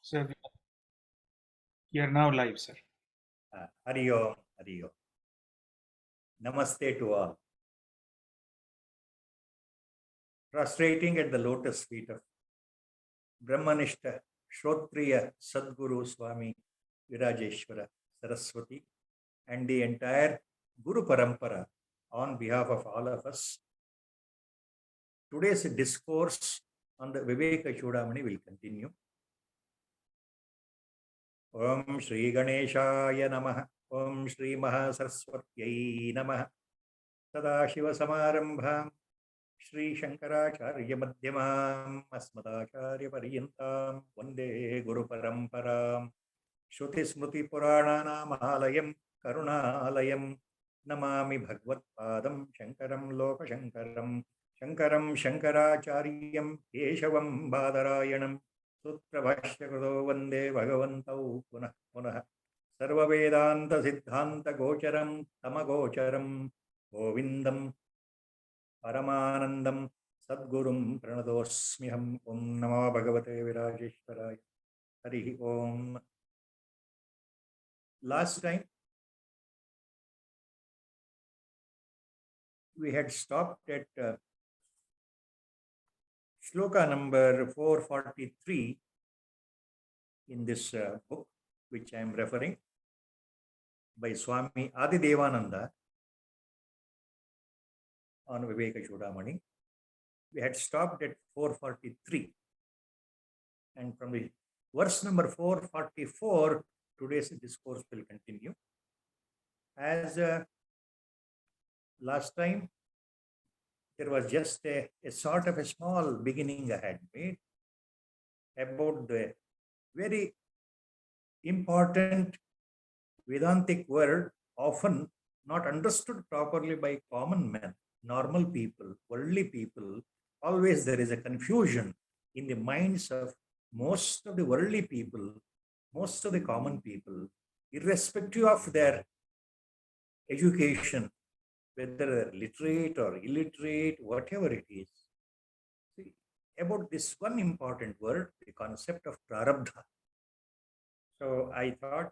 Sir, we are now live, sir. Hari Om, Hari Om. Namaste to all. Prostrating at the lotus feet of Brahmanishta Shrotriya Sadguru Swami Virajeshwara Saraswati and the entire Guru Parampara on behalf of all of us. Today's discourse on the Viveka Chudamani will continue. Om Shri Ganeshaya Namaha. Om Shri Mahasaraswatyai Namaha. Sadashiva Samarambham Shri Shankaracharya Madhyamam Asmadacharya Paryantam Vande Guru Paramparam Shruti Smruti Purananam Alayam Karunalayam Namami Bhagvat Padam Shankaram Loka Shankaram Shankaram Shankaracharyam Keshavam Badarayanam Sutra Bhashyakrito Vande Bhagavantau Punah Punah Sarva Vedanta Siddhanta Gocharam Tamagocharam Govindam Paramanandam Sadgurum Pranadosmiham Om Namo Bhagavate Virajeshwaraya Hari Om. Last time we had stopped at shloka number 443 in this book, which I am referring, by Swami Adidevananda on Viveka Chudamani. We had stopped at 443, and from the verse number 444, today's discourse will continue. As last time, there was just a sort of a small beginning I had made about the very important Vedantic word, often not understood properly by common men, normal people, worldly people. Always there is a confusion in the minds of most of the worldly people, most of the common people, irrespective of their education, whether they're literate or illiterate, whatever it is. See, about this one important word, the concept of prarabdha. So I thought,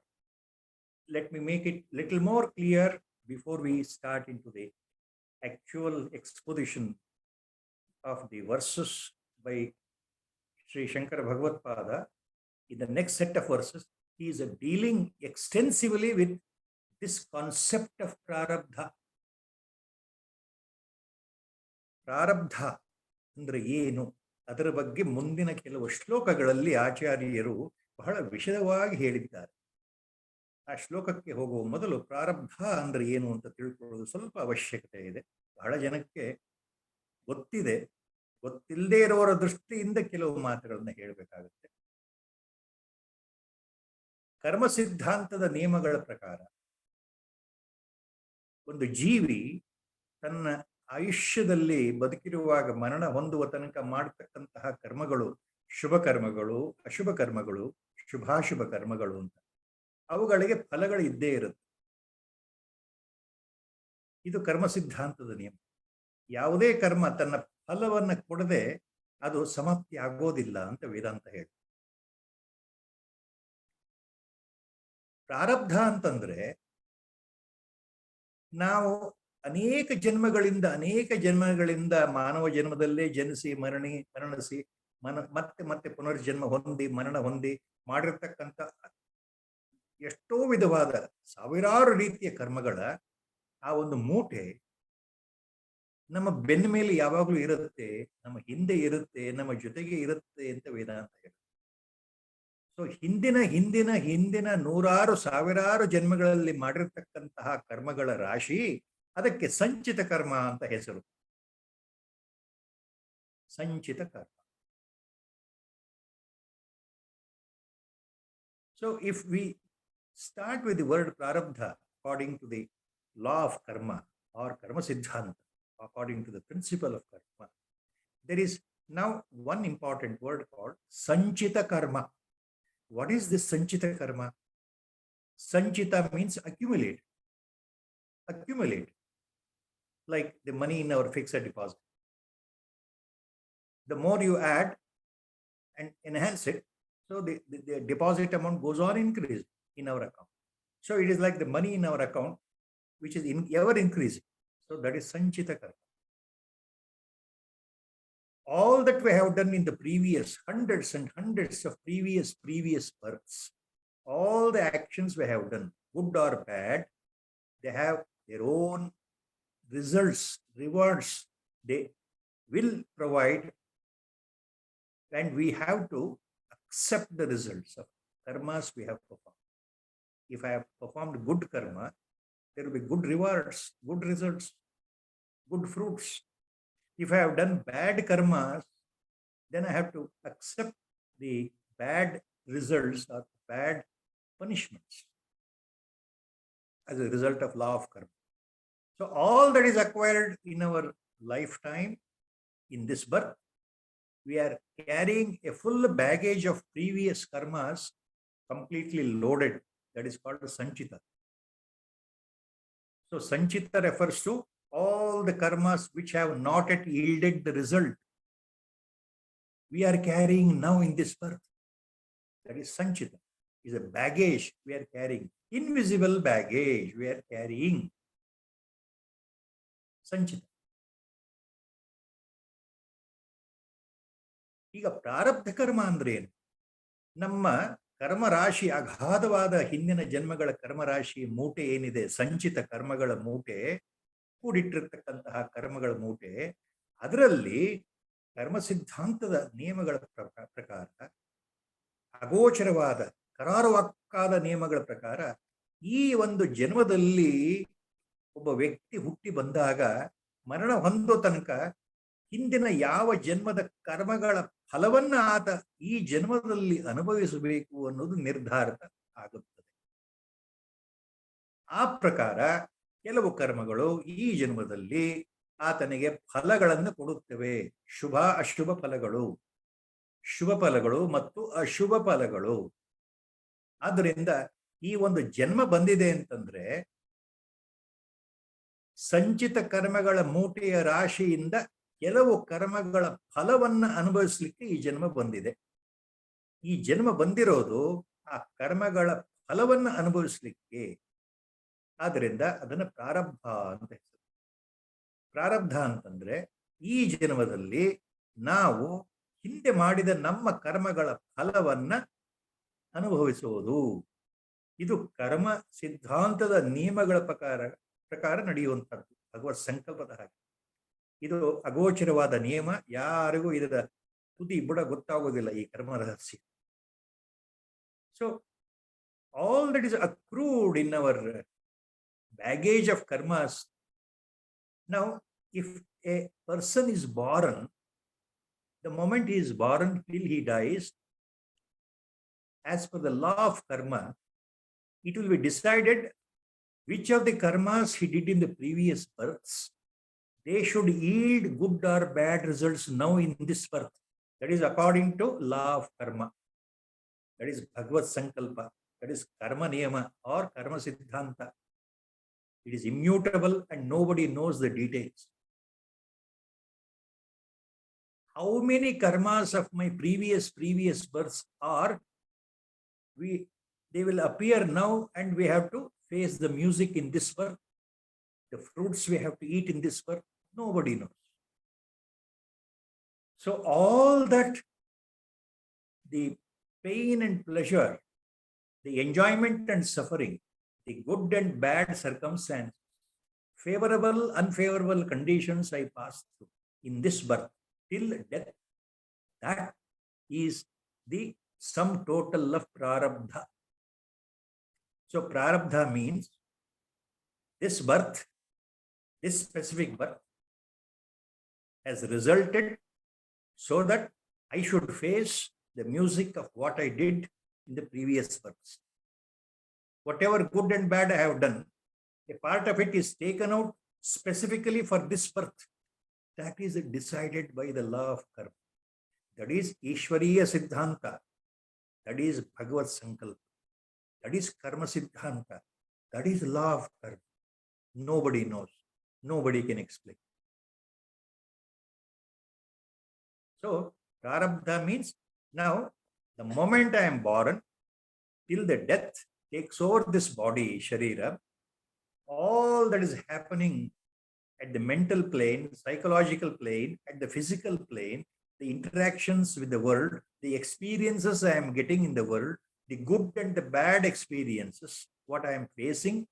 let me make it little more clear before we start into the actual exposition of the verses by Sri Shankara Bhagavad Pada. In the next set of verses, he is dealing extensively with this concept of prarabdha. ಪ್ರಾರಬ್ಧ ಅಂದ್ರೆ ಏನು, ಅದರ ಬಗ್ಗೆ ಮುಂದಿನ ಕೆಲವು ಶ್ಲೋಕಗಳಲ್ಲಿ ಆಚಾರ್ಯರು ಬಹಳ ವಿಶದವಾಗಿ ಹೇಳಿದ್ದಾರೆ. ಆ ಶ್ಲೋಕಕ್ಕೆ ಹೋಗುವ ಮೊದಲು ಪ್ರಾರಬ್ಧ ಅಂದ್ರೆ ಏನು ಅಂತ ತಿಳ್ಕೊಳ್ಳೋದು ಸ್ವಲ್ಪ ಅವಶ್ಯಕತೆ ಇದೆ. ಬಹಳ ಜನಕ್ಕೆ ಗೊತ್ತಿದೆ, ಗೊತ್ತಿಲ್ಲದೆ ಇರೋರ ದೃಷ್ಟಿಯಿಂದ ಕೆಲವು ಮಾತುಗಳನ್ನ ಹೇಳಬೇಕಾಗುತ್ತೆ. ಕರ್ಮ ಸಿದ್ಧಾಂತದ ನಿಯಮಗಳ ಪ್ರಕಾರ ಒಂದು ಜೀವಿ ತನ್ನ ಆಯುಷ್ಯದಲ್ಲಿ ಬದುಕಿರುವಾಗ ಮರಣ ಹೊಂದುವ ತನಕ ಮಾಡತಕ್ಕಂತಹ ಕರ್ಮಗಳು, ಶುಭ ಕರ್ಮಗಳು, ಅಶುಭ ಕರ್ಮಗಳು, ಶುಭಾಶುಭ ಕರ್ಮಗಳು ಅಂತ, ಅವುಗಳಿಗೆ ಫಲಗಳು ಇದ್ದೇ ಇರುತ್ತೆ. ಇದು ಕರ್ಮ ಸಿದ್ಧಾಂತದ ನಿಯಮ. ಯಾವುದೇ ಕರ್ಮ ತನ್ನ ಫಲವನ್ನ ಕೊಡದೆ ಅದು ಸಮಾಪ್ತಿ ಆಗೋದಿಲ್ಲ ಅಂತ ವೇದಾಂತ ಹೇಳಿ. ಪ್ರಾರಬ್ಧ ಅಂತಂದ್ರೆ ನಾವು ಅನೇಕ ಜನ್ಮಗಳಿಂದ ಮಾನವ ಜನ್ಮದಲ್ಲೇ ಜನಿಸಿ ಮರಣಿಸಿ ಮತ್ತೆ ಪುನರ್ಜನ್ಮ ಹೊಂದಿ ಮರಣ ಹೊಂದಿ ಮಾಡಿರ್ತಕ್ಕಂಥ ಎಷ್ಟೋ ವಿಧವಾದ ಸಾವಿರಾರು ರೀತಿಯ ಕರ್ಮಗಳ ಆ ಒಂದು ಮೂಟೆ ನಮ್ಮ ಬೆನ್ನ ಮೇಲೆ ಯಾವಾಗಲೂ ಇರುತ್ತೆ, ನಮ್ಮ ಹಿಂದೆ ಇರುತ್ತೆ, ನಮ್ಮ ಜೊತೆಗೆ ಇರುತ್ತೆ ಅಂತ ವೇದಾಂತ ಹೇಳುತ್ತೆ. ಸೊ ಹಿಂದಿನ ನೂರಾರು ಸಾವಿರಾರು ಜನ್ಮಗಳಲ್ಲಿ ಮಾಡಿರ್ತಕ್ಕಂತಹ ಕರ್ಮಗಳ ರಾಶಿ, ಅದಕ್ಕೆ ಸಂಚಿತ ಕರ್ಮ ಅಂತ ಹೆಸರು. ಸಂಚಿತ ಕರ್ಮ. So if we start with the word prarabdha according to the law of karma or karma siddhanta, according to the principle of karma, there is now one important word called sanchita karma. What is this sanchita karma? Sanchita means accumulate. Like the money in our fixed deposit. The more you add and enhance it, So the deposit amount goes on increasing in our account. So it is like the money in our account, which is ever increasing. So that is sanchita karma. All that we have done in the previous hundreds and hundreds of previous births, all the actions we have done, good or bad, they have their own results, rewards they will provide, and we have to accept the results of karmas we have performed. If I have performed good karma, there will be good rewards, good results, good fruits. If I have done bad karmas, then I have to accept the bad results or bad punishments as a result of law of karma. So all that is acquired in our lifetime, in this birth, we are carrying a full baggage of previous karmas completely loaded. That is called sanchita. So sanchita refers to all the karmas which have not yet yielded the result. We are carrying now in this birth. That is sanchita. Is a baggage we are carrying. Invisible baggage we are carrying. Sanchita. ಈಗ ಪ್ರಾರಬ್ಧ ಕರ್ಮ ಅಂದ್ರೆ ಏನು? ನಮ್ಮ ಕರ್ಮರಾಶಿ, ಅಗಾಧವಾದ ಹಿಂದಿನ ಜನ್ಮಗಳ ಕರ್ಮರಾಶಿ ಮೂಟೆ ಏನಿದೆ, ಸಂಚಿತ ಕರ್ಮಗಳ ಮೂಟೆ, ಕೂಡಿಟ್ಟಿರ್ತಕ್ಕಂತಹ ಕರ್ಮಗಳ ಮೂಟೆ, ಅದರಲ್ಲಿ ಕರ್ಮ ಸಿದ್ಧಾಂತದ ನಿಯಮಗಳ ಪ್ರಕಾರ, ಅಗೋಚರವಾದ ಕರಾರುವಾಕ್ಕಾದ ನಿಯಮಗಳ ಪ್ರಕಾರ, ಈ ಒಂದು ಜನ್ಮದಲ್ಲಿ ಒಬ್ಬ ವ್ಯಕ್ತಿ ಹುಟ್ಟಿ ಬಂದಾಗ ಮರಣ ಹೊಂದೋ ತನಕ ಹಿಂದಿನ ಯಾವ ಜನ್ಮದ ಕರ್ಮಗಳ ಫಲವನ್ನ ಆತ ಈ ಜನ್ಮದಲ್ಲಿ ಅನುಭವಿಸಬೇಕು ಅನ್ನೋದು ನಿರ್ಧಾರಿತ ಆಗುತ್ತದೆ. ಆ ಪ್ರಕಾರ ಕೆಲವು ಕರ್ಮಗಳು ಈ ಜನ್ಮದಲ್ಲಿ ಆತನಿಗೆ ಫಲಗಳನ್ನು ಕೊಡುತ್ತವೆ. ಶುಭ ಅಶುಭ ಫಲಗಳು, ಶುಭ ಫಲಗಳು ಮತ್ತು ಅಶುಭ ಫಲಗಳು. ಆದ್ದರಿಂದ ಈ ಒಂದು ಜನ್ಮ ಬಂದಿದೆ ಅಂತಂದ್ರೆ ಸಂಚಿತ ಕರ್ಮಗಳ ಮೂಟೆಯ ರಾಶಿಯಿಂದ ಕೆಲವು ಕರ್ಮಗಳ ಫಲವನ್ನ ಅನುಭವಿಸ್ಲಿಕ್ಕೆ ಈ ಜನ್ಮ ಬಂದಿದೆ. ಈ ಜನ್ಮ ಬಂದಿರೋದು ಆ ಕರ್ಮಗಳ ಫಲವನ್ನ ಅನುಭವಿಸ್ಲಿಕ್ಕೆ. ಆದ್ದರಿಂದ ಅದನ್ನ ಪ್ರಾರಬ್ಧ ಅಂತ ಹೆಸರು. ಪ್ರಾರಬ್ಧ ಅಂತಂದ್ರೆ ಈ ಜನ್ಮದಲ್ಲಿ ನಾವು ಹಿಂದೆ ಮಾಡಿದ ನಮ್ಮ ಕರ್ಮಗಳ ಫಲವನ್ನ ಅನುಭವಿಸುವುದು. ಇದು ಕರ್ಮ ಸಿದ್ಧಾಂತದ ನಿಯಮಗಳ ಪ್ರಕಾರ ನಡೆಯುವಂಥದ್ದು, ಭಗವತ್ ಸಂಕಲ್ಪದ ಹಾಗೆ. ಇದು ಅಗೋಚರವಾದ ನಿಯಮ, ಯಾರಿಗೂ ಇದರ ತುದಿ ಬುಡ ಗೊತ್ತಾಗೋದಿಲ್ಲ ಈ ಕರ್ಮ ರಹಸ್ಯ. So all that is accrued in our baggage of karmas. Now, if a person is born, the moment he is born till he dies, as per the law of karma, it will be decided which of the karmas he did in the previous births, they should yield good or bad results now in this birth. That is according to law of karma. That is Bhagavad Sankalpa. That is karma niyama or karma siddhanta. It is immutable and nobody knows the details. How many karmas of my previous births are, they will appear now, and we have to face the music in this birth, the fruits we have to eat in this birth. Nobody knows. So all that, the pain and pleasure, the enjoyment and suffering, the good and bad circumstance, favorable, unfavorable conditions I passed through in this birth till death, that is the sum total of prarabdha. So prarabdha means this birth, this specific birth has resulted so that I should face the music of what I did in the previous births. Whatever good and bad I have done, a part of it is taken out specifically for this birth. That is decided by the law of karma. That is Ishwariya Siddhanta. That is Bhagavad Sankalpa. That is Karma Siddhanta. That is law of karma. Nobody knows. Nobody can explain. So, prarabdha means now The moment I am born, till the death takes over this body, Sharira, all that is happening at the mental plane, psychological plane, at the physical plane, the interactions with the world, the experiences I am getting in the world, the good and the bad experiences, what I am facing,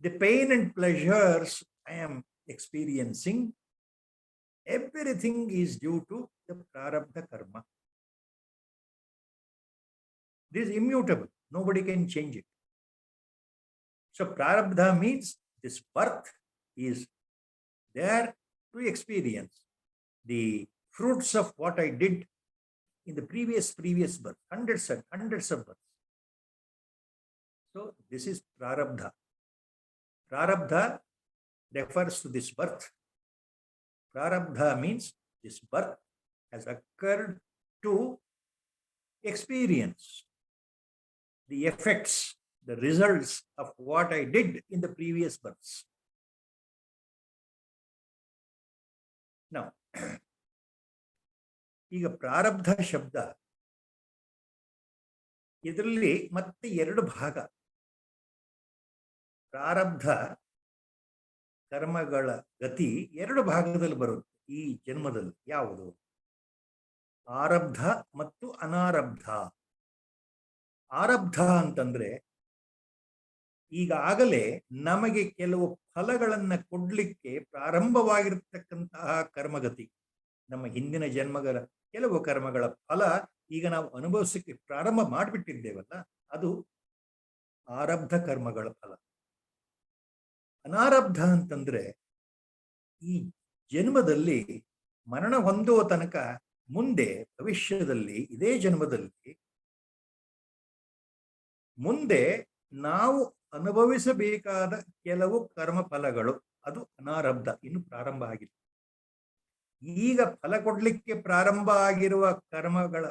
the pain and pleasures I am experiencing, everything is due to the prarabdha karma. This is immutable. Nobody can change it. So prarabdha means this birth is there to experience the fruits of what I did in the previous birth, hundreds and hundreds of births. So this is prarabdha. Prarabdha refers to this birth. Prarabdha means this birth has occurred to experience the effects, the results of what I did in the previous births. Now, ಈಗ ಪ್ರಾರಬ್ಧ ಶಬ್ದ ಇದರಲ್ಲಿ ಮತ್ತೆ ಎರಡು ಭಾಗ. ಪ್ರಾರಬ್ಧ ಕರ್ಮಗಳ ಗತಿ ಎರಡು ಭಾಗದಲ್ಲಿ ಬರುತ್ತೆ ಈ ಜನ್ಮದಲ್ಲಿ. ಯಾವುದು? ಆರಬ್ಧ ಮತ್ತು ಅನಾರಬ್ಧ. ಆರಬ್ಧ ಅಂತಂದ್ರೆ ಈಗಾಗಲೇ ನಮಗೆ ಕೆಲವು ಫಲಗಳನ್ನ ಕೊಡ್ಲಿಕ್ಕೆ ಪ್ರಾರಂಭವಾಗಿರ್ತಕ್ಕಂತಹ ಕರ್ಮಗತಿ, ನಮ್ಮ ಹಿಂದಿನ ಜನ್ಮಗಳ ಕೆಲವು ಕರ್ಮಗಳ ಫಲ ಈಗ ನಾವು ಅನುಭವಿಸಕ್ಕೆ ಪ್ರಾರಂಭ ಮಾಡಿಬಿಟ್ಟಿದ್ದೇವಲ್ಲ, ಅದು ಆರಬ್ಧ ಕರ್ಮಗಳ ಫಲ. ಅನಾರಬ್ಧ ಅಂತಂದ್ರೆ ಈ ಜನ್ಮದಲ್ಲಿ ಮರಣ ಹೊಂದುವ ತನಕ ಮುಂದೆ ಭವಿಷ್ಯದಲ್ಲಿ ಇದೇ ಜನ್ಮದಲ್ಲಿ ಮುಂದೆ ನಾವು ಅನುಭವಿಸಬೇಕಾದ ಕೆಲವು ಕರ್ಮ ಫಲಗಳು, ಅದು ಅನಾರಬ್ಧ, ಇನ್ನು ಪ್ರಾರಂಭ ಆಗಿಲ್ಲ. ಈಗ ಫಲ ಕೊಡ್ಲಿಕ್ಕೆ ಪ್ರಾರಂಭ ಆಗಿರುವ ಕರ್ಮಗಳ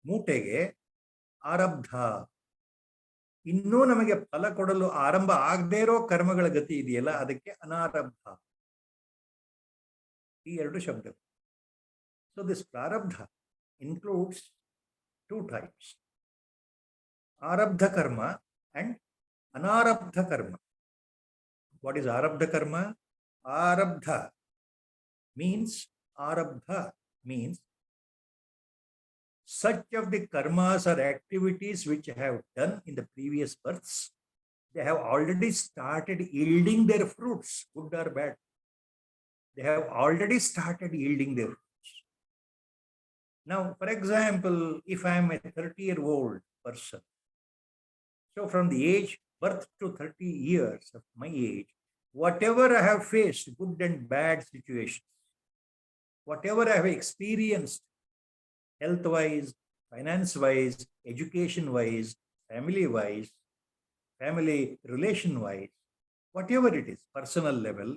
ಮೂಟೆಗೆ ಆರಬ್ಧ. ಇನ್ನೂ ನಮಗೆ ಫಲ ಕೊಡಲು ಆರಂಭ ಆಗದೇ ಇರೋ ಕರ್ಮಗಳ ಗತಿ ಇದೆಯಲ್ಲ, ಅದಕ್ಕೆ ಅನಾರಬ್ಧ. ಈ ಎರಡು ಶಬ್ದಗಳು. ಸೊ ದಿಸ್ ಪ್ರಾರಬ್ಧ includes two types, arabdha karma and anarabdha karma. What is arabdha karma? Arabdha means such of the karmas or activities which I have done in the previous births, they have already started yielding their fruits, good or bad. They have already started yielding their fruits. Now, for example, if I am a 30-year-old person, so from the age birth to 30 years of my age, whatever I have faced, good and bad situations, whatever I have experienced, health-wise, finance-wise, education-wise, family-wise, family relation-wise, whatever it is, personal level,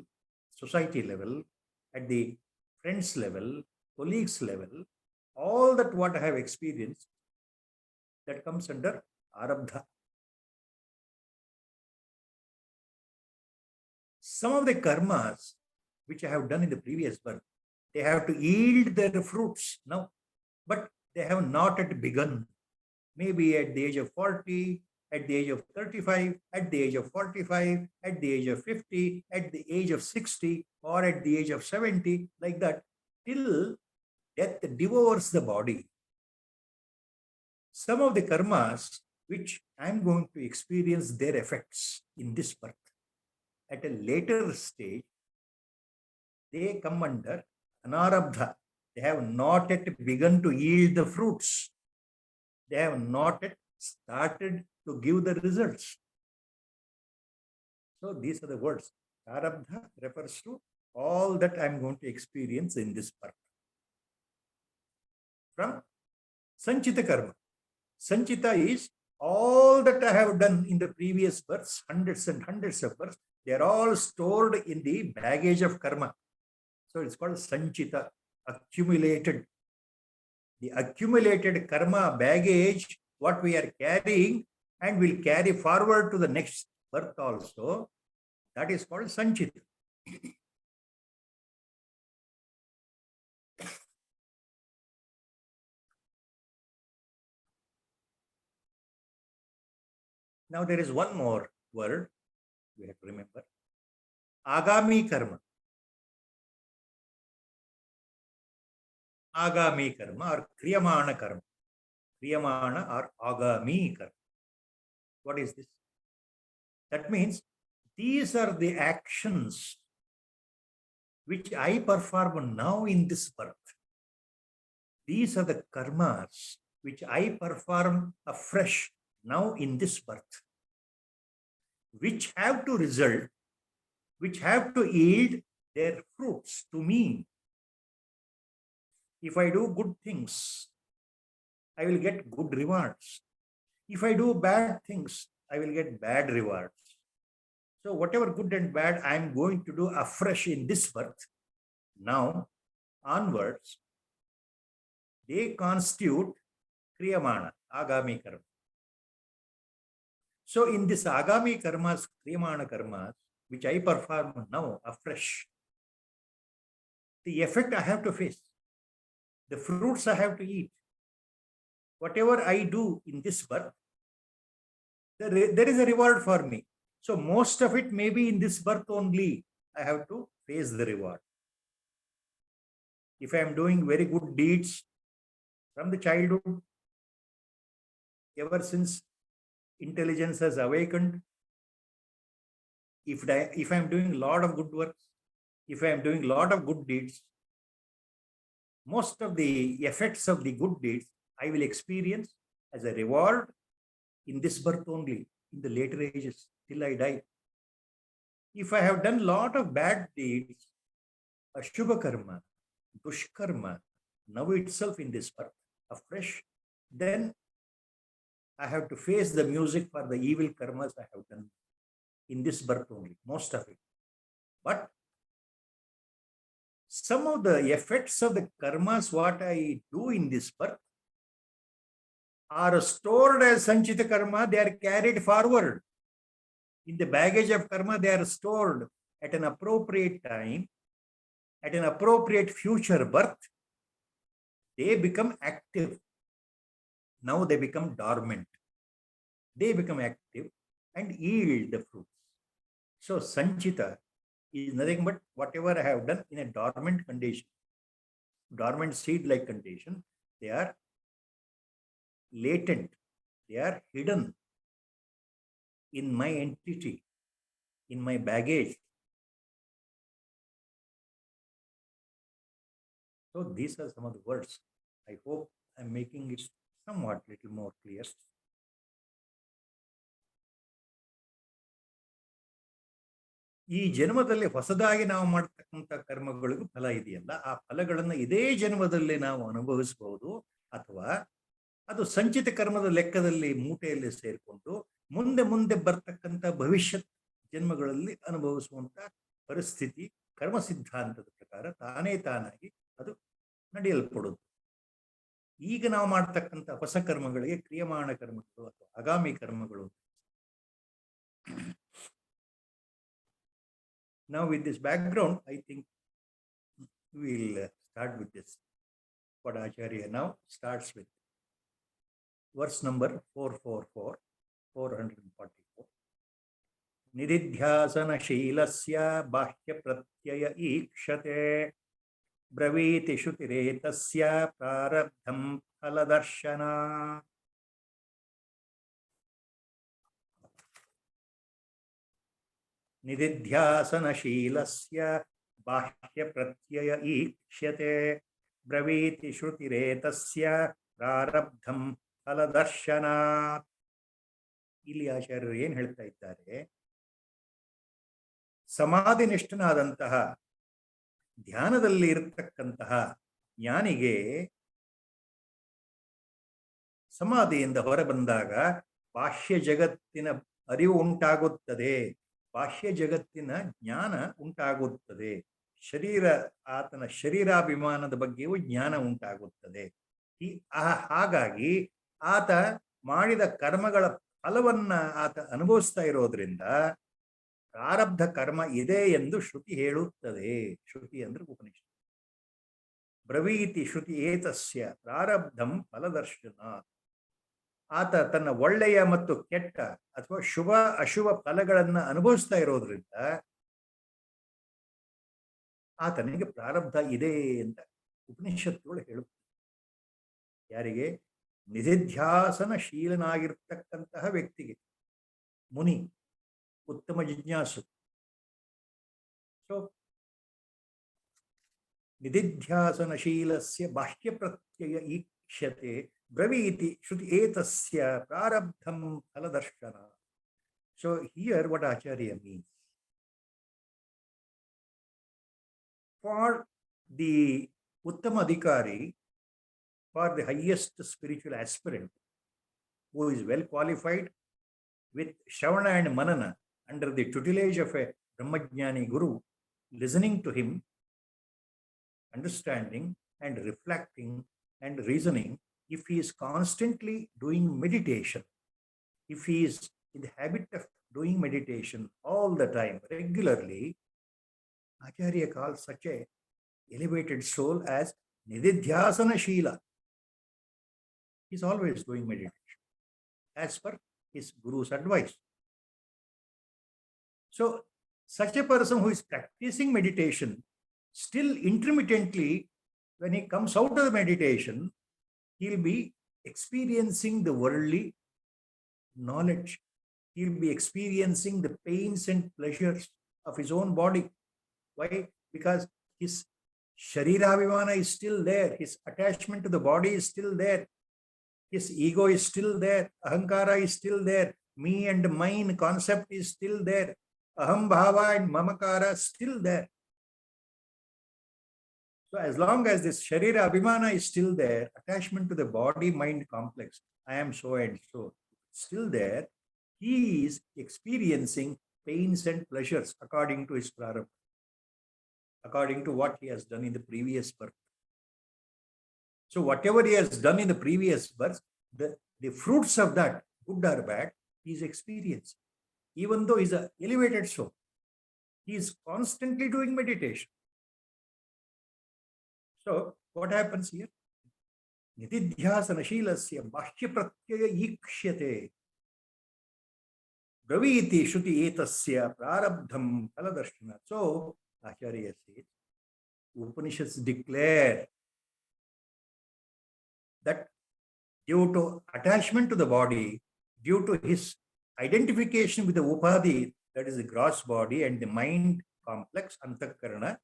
society level, at the friends level, colleagues level, all that what I have experienced, that comes under arabdha. Some of the karmas which I have done in the previous birth, they have to yield their fruits now, but they have not yet begun. Maybe at the age of 40, at the age of 35, at the age of 45, at the age of 50, at the age of 60, or at the age of 70, like that, till death devours the body. Some of the karmas which I am going to experience their effects in this birth, at a later stage, they come under anarabdha. They have not yet begun to yield the fruits. They have not yet started to give the results. So these are the words. Arabdha refers to all that I am going to experience in this birth. From sanchita karma. Sanchita is all that I have done in the previous births, hundreds and hundreds of births. They are all stored in the baggage of karma. So it's called sanchita, accumulated. The accumulated karma baggage, what we are carrying and will carry forward to the next birth also, that is called sanchita. Now there is one more word we have to remember. Agami karma. Agami karma or kriyamana karma. Kriyamana or agami karma. What is this? That means these are the actions which I perform now in this birth. These are the karmas which I perform afresh now in this birth, which have to result, which have to yield their fruits to me. If I do good things, I will get good rewards. If I do bad things, I will get bad rewards. So whatever good and bad I am going to do afresh in this birth, now onwards, they constitute kriyamana, agami karma. So in this agami karmas, kriyamana karmas, which I perform now afresh, the effect I have to face, the fruits I have to eat. Whatever I do in this birth, there is a reward for me. So most of it may be in this birth only. I have to face the reward. If I am doing very good deeds from the childhood, ever since intelligence has awakened, if I am doing a lot of good works, if I am doing a lot of good deeds, most of the effects of the good deeds I will experience as a reward in this birth only, in the later ages, till I die. If I have done a lot of bad deeds, ashubha karma, dushkarma, now itself in this birth, afresh, then I have to face the music for the evil karmas I have done in this birth only, most of it. But some of the effects of the karmas, what I do in this birth, are stored as sanchita karma, they are carried forward. In the baggage of karma, they are stored at an appropriate time, at an appropriate future birth. They become active. Now they become dormant. They become active and yield the fruits. So sanchita is nothing but whatever I have done in a dormant condition, dormant seed-like condition. They are latent, they are hidden in my entity, in my baggage. So these are some of the words. I hope I'm making it somewhat little more clear. ಈ ಜನ್ಮದಲ್ಲಿ ಹೊಸದಾಗಿ ನಾವು ಮಾಡ್ತಕ್ಕಂಥ ಕರ್ಮಗಳಿಗೂ ಫಲ ಇದೆಯಲ್ಲ, ಆ ಫಲಗಳನ್ನು ಇದೇ ಜನ್ಮದಲ್ಲಿ ನಾವು ಅನುಭವಿಸಬಹುದು, ಅಥವಾ ಅದು ಸಂಚಿತ ಕರ್ಮದ ಲೆಕ್ಕದಲ್ಲಿ ಮೂಟೆಯಲ್ಲಿ ಸೇರಿಕೊಂಡು ಮುಂದೆ ಮುಂದೆ ಬರ್ತಕ್ಕಂಥ ಭವಿಷ್ಯತ್ ಜನ್ಮಗಳಲ್ಲಿ ಅನುಭವಿಸುವಂತ ಪರಿಸ್ಥಿತಿ ಕರ್ಮ ಸಿದ್ಧಾಂತದ ಪ್ರಕಾರ ತಾನೇ ತಾನಾಗಿ ಅದು ನಡೆಯಲ್ಪಡುವುದು. ಈಗ ನಾವು ಮಾಡ್ತಕ್ಕಂಥ ಹೊಸ ಕರ್ಮಗಳಿಗೆ ಕ್ರಿಯಮಾಣ ಕರ್ಮಗಳು ಅಥವಾ ಆಗಾಮಿ ಕರ್ಮಗಳು. Now with this background, I think we'll start with this. What Acharya now starts with verse number 444, 444. Nididhyasana shilasya bahya pratyaya ikshate braviti shutiretasya prarabdham phaladharshana. Nididhyasanashilasya bahya pratyaya ikshate braviti shutiretasya prarabdham phaladharshana. ಇಲ್ಲಿ ಆಚಾರ್ಯರು ಏನು ಹೇಳ್ತಾ ಇದ್ದಾರೆ, ಸಮಾಧಿ ನಿಷ್ಠನಾದಂತಹ ಧ್ಯಾನದಲ್ಲಿ ಇರತಕ್ಕಂತಹ ಜ್ಞಾನಿಗೆ ಸಮಾಧಿಯಿಂದ ಹೊರ ಬಂದಾಗ ಬಾಹ್ಯ ಜಗತ್ತಿನ ಅರಿವು ಉಂಟಾಗುತ್ತದೆ, ಬಾಹ್ಯ ಜಗತ್ತಿನ ಜ್ಞಾನ ಉಂಟಾಗುತ್ತದೆ, ಆತನ ಶರೀರಾಭಿಮಾನದ ಬಗ್ಗೆಯೂ ಜ್ಞಾನ ಉಂಟಾಗುತ್ತದೆ. ಹಾಗಾಗಿ ಆತ ಮಾಡಿದ ಕರ್ಮಗಳ ಫಲವನ್ನ ಆತ ಅನುಭವಿಸ್ತಾ ಇರೋದ್ರಿಂದ ಪ್ರಾರಬ್ಧ ಕರ್ಮ ಇದೆ ಎಂದು ಶ್ರುತಿ ಹೇಳುತ್ತದೆ. ಶ್ರುತಿ ಅಂದ್ರೆ ಉಪನಿಷತ್. ಬ್ರವೀತಿ ಶ್ರುತಿ ಏತಸ್ಯ ಪ್ರಾರಬ್ಧಂ ಫಲದರ್ಶನ. ಆತ ತನ್ನ ಒಳ್ಳೆಯ ಮತ್ತು ಕೆಟ್ಟ ಅಥವಾ ಶುಭ ಅಶುಭ ಫಲಗಳನ್ನು ಅನುಭವಿಸ್ತಾ ಇರೋದ್ರಿಂದ ಆತನಿಗೆ ಪ್ರಾರಬ್ಧ ಇದೆ ಅಂತ ಉಪನಿಷತ್ತುಗಳು ಹೇಳುತ್ತೆ. ಯಾರಿಗೆ? ನಿಧಿಧ್ಯಾಸನಶೀಲನಾಗಿರ್ತಕ್ಕಂತಹ ವ್ಯಕ್ತಿಗೆ, ಮುನಿ, ಉತ್ತಮ ಜಿಜ್ಞಾಸು. ಸೊ ನಿಧಿಧ್ಯಾಸನಶೀಲಸ್ಯ ಬಾಹ್ಯ ಪ್ರತ್ಯಯ ಈಕ್ಷತೆ ಬ್ರವೀತಿ ಶ್ರುತಿ ಏತಸ್ಯ ಪ್ರಾರಬ್ಧಂ ಫಲದರ್ಶನ. So here what Acharya means. For the Uttama Adhikari, for the highest spiritual aspirant who is well qualified with Shravana and Manana under the tutelage of a Brahmajnani Guru, listening to him, understanding and reflecting and reasoning, if he is constantly doing meditation, if he is in the habit of doing meditation all the time, regularly, Acharya calls such a elevated soul as Nididhyasana Sheela. He is always doing meditation as per his Guru's advice. So, such a person who is practicing meditation, still intermittently, when he comes out of the meditation, he will be experiencing the worldly knowledge. He will be experiencing the pains and pleasures of his own body. Why? Because his Sharirabhimana is still there. His attachment to the body is still there. His ego is still there. Ahankara is still there. Me and mine concept is still there. Aham bhava and mamakara still there. So as long as this Sharira Abhimana is still there, attachment to the body-mind complex, I am so and so, still there, he is experiencing pains and pleasures according to his prarabdha, according to what he has done in the previous birth. So whatever he has done in the previous birth, the fruits of that, good or bad, he is experiencing. Even though he is an elevated soul, he is constantly doing meditation. So what happens here? Nididhyasanashilasya bahya pratyaya ikshyate braviti shruti etasya prarabdham phaladarshana. So Acharya says, Upanishads declare that due to attachment to the body, due to his identification with the upadhi, that is the gross body, and the mind complex, antakarana,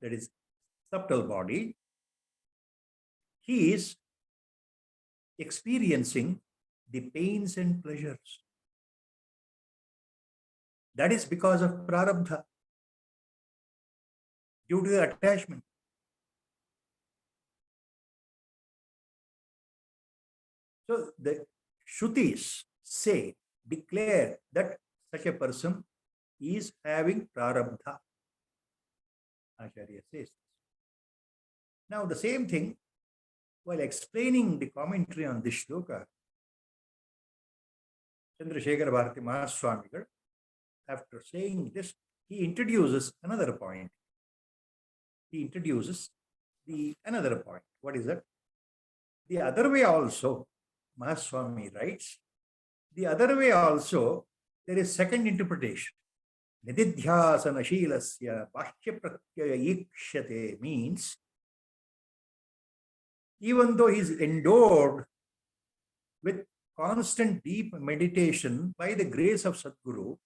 that is subtle body, he is experiencing the pains and pleasures. That is because of prarabdha, due to the attachment. So the Shrutis say, declare that such a person is having prarabdha. Acharya says. Now the same thing, while explaining the commentary on this shloka, Chandrasekhar Bharati Mahaswamigal, after saying this, he introduces another point. He introduces another point. What is that? The other way also, Mahaswami writes, the other way also, there is second interpretation. Nididhyasanashilasya bahya pratyaya ikshyate means, even though he is endowed with constant deep meditation by the grace of Sadguru,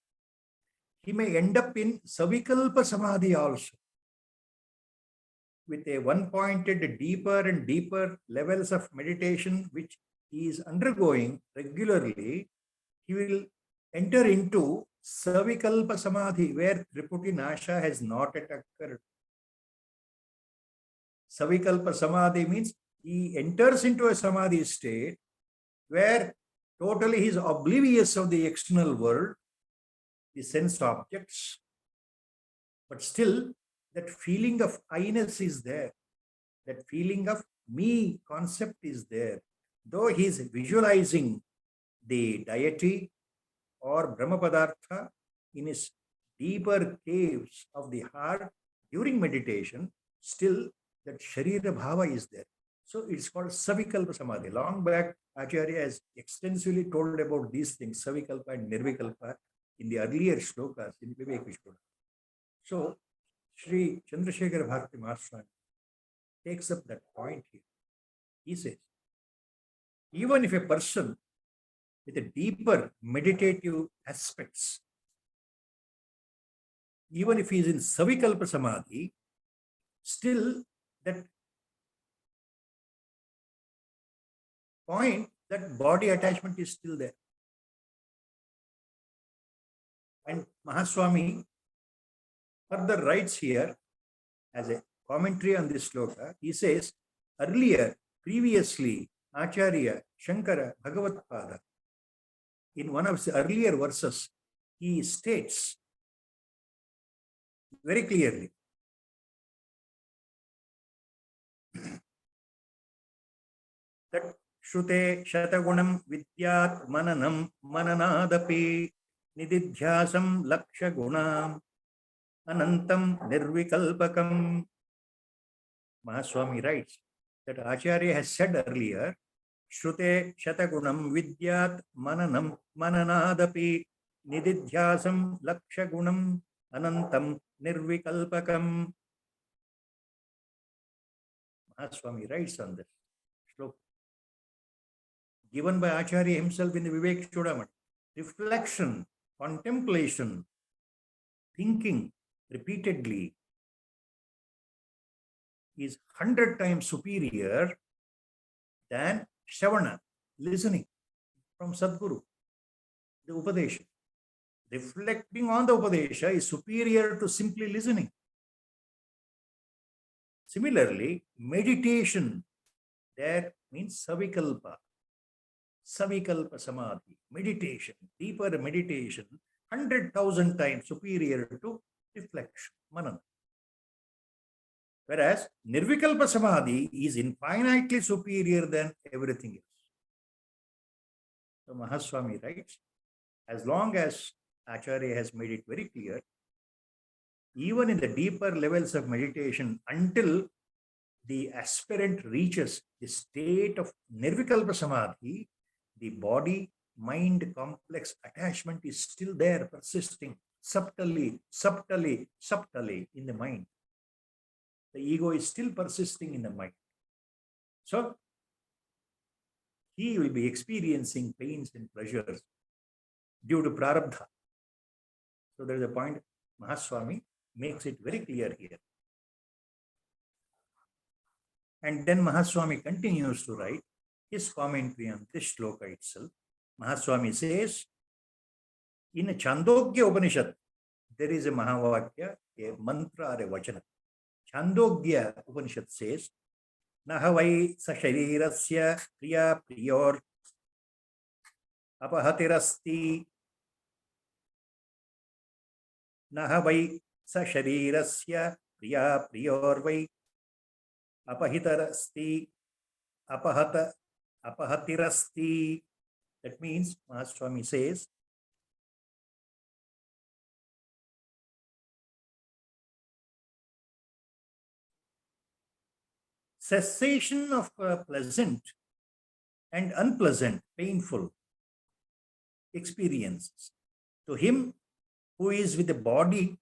he may end up in savikalpa samadhi also. With a one-pointed deeper and deeper levels of meditation which he is undergoing regularly, he will enter into savikalpa samadhi where triputi nasha has not yet occurred. Savikalpa samadhi means he enters into a samadhi state where totally he is oblivious of the external world, the sense objects, but still that feeling of I-ness is there. That feeling of me concept is there. Though he is visualizing the deity or Brahma Padartha in his deeper caves of the heart during meditation, still that Sharira Bhava is there. So it's called Savikalpa Samadhi. Long back, Acharya has extensively told about these things, Savikalpa and Nirvikalpa, in the earlier shlokas in Viveka. So Sri Chandrasekhar Bharati Maharashtra takes up that point here. He says, even if a person with a deeper meditative aspects, even if he is in Savikalpa Samadhi, still that point, that body attachment is still there. And Mahaswami further writes here as a commentary on this sloka. He says, previously, Acharya Shankara Bhagavatpada, in one of his earlier verses, he states very clearly that Shrute Shatagunam Vidyat Mananam Mananadapi Nididhyasam Laksha Gunam Anantam Nirvikalpakam. Mahaswami writes that Acharya has said earlier, Shrute Shatagunam Vidyat Mananam Mananadapi Nididhyasam Laksha Gunam Anantam Nirvikalpakam. Mahaswami writes on this sloka, given by Acharya himself in the Viveka Chudamani. Reflection, contemplation, thinking repeatedly is 100 times superior than Shavana, listening from Sadguru, the Upadesha. Reflecting on the Upadesha is superior to simply listening. Similarly, meditation there means Savikalpa. Savikalpa Samadhi, meditation, deeper meditation, 100,000 times superior to reflection, manana. Whereas Nirvikalpa Samadhi is infinitely superior than everything else. So Mahaswami writes, as long as Acharya has made it very clear, even in the deeper levels of meditation, until the aspirant reaches the state of Nirvikalpa Samadhi, the body-mind complex attachment is still there, persisting subtly in the mind. The ego is still persisting in the mind. So he will be experiencing pains and pleasures due to prarabdha. So there is a point Mahaswami makes it very clear here. And then Mahaswami continues to write his commentary on this shloka itself. Mahaswami says, in a Chandogya Upanishad, there is a Mahavakya, a mantra or a vachana. Chandogya Upanishad says, Nahavai Sasharirasya Priya Priyor Apahatirasti Nahavai Sasharirasya Priya Priyor Vai Apahitarasti Apahatirasti. That means, Mahaswami says, cessation of pleasant and unpleasant, painful experiences to him who is with the body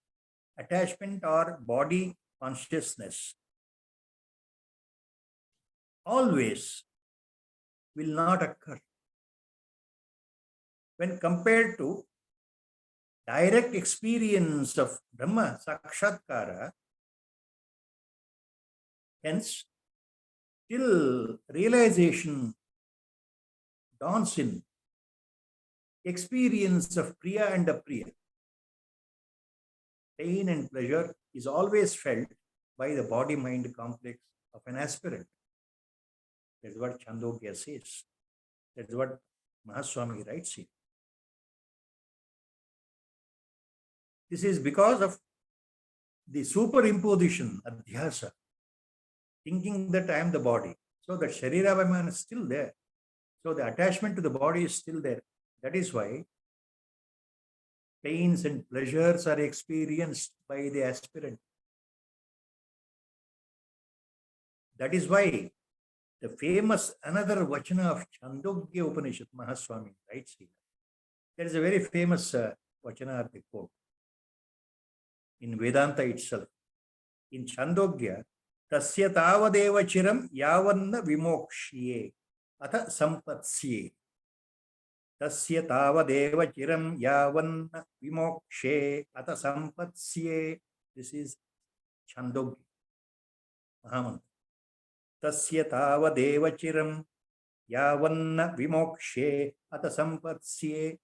attachment or body consciousness always will not occur when compared to direct experience of Brahma Sakshatkara. Hence, till realization dawns in experience of Priya and Apriya, pain and pleasure is always felt by the body-mind complex of an aspirant. That's what Chandogya says. That's what Mahaswami writes here. This is because of the superimposition, adhyasa, thinking that I am the body. So that Sharirabhaman is still there. So the attachment to the body is still there. That is why pains and pleasures are experienced by the aspirant. That is why The famous another Vachana of Chandogya Upanishad, Mahaswami writes here. There is a very famous Vachana at the quote in Vedanta itself. In Chandogya, Tasya tavadeva chiram yavanna vimokshye atha sampatsye. Tasya tavadeva chiram yavanna vimokshe atha sampatsye. This is Chandogya Mahamantra. Tasya tavadeva chiram yavanna vimokshe atha sampatsye.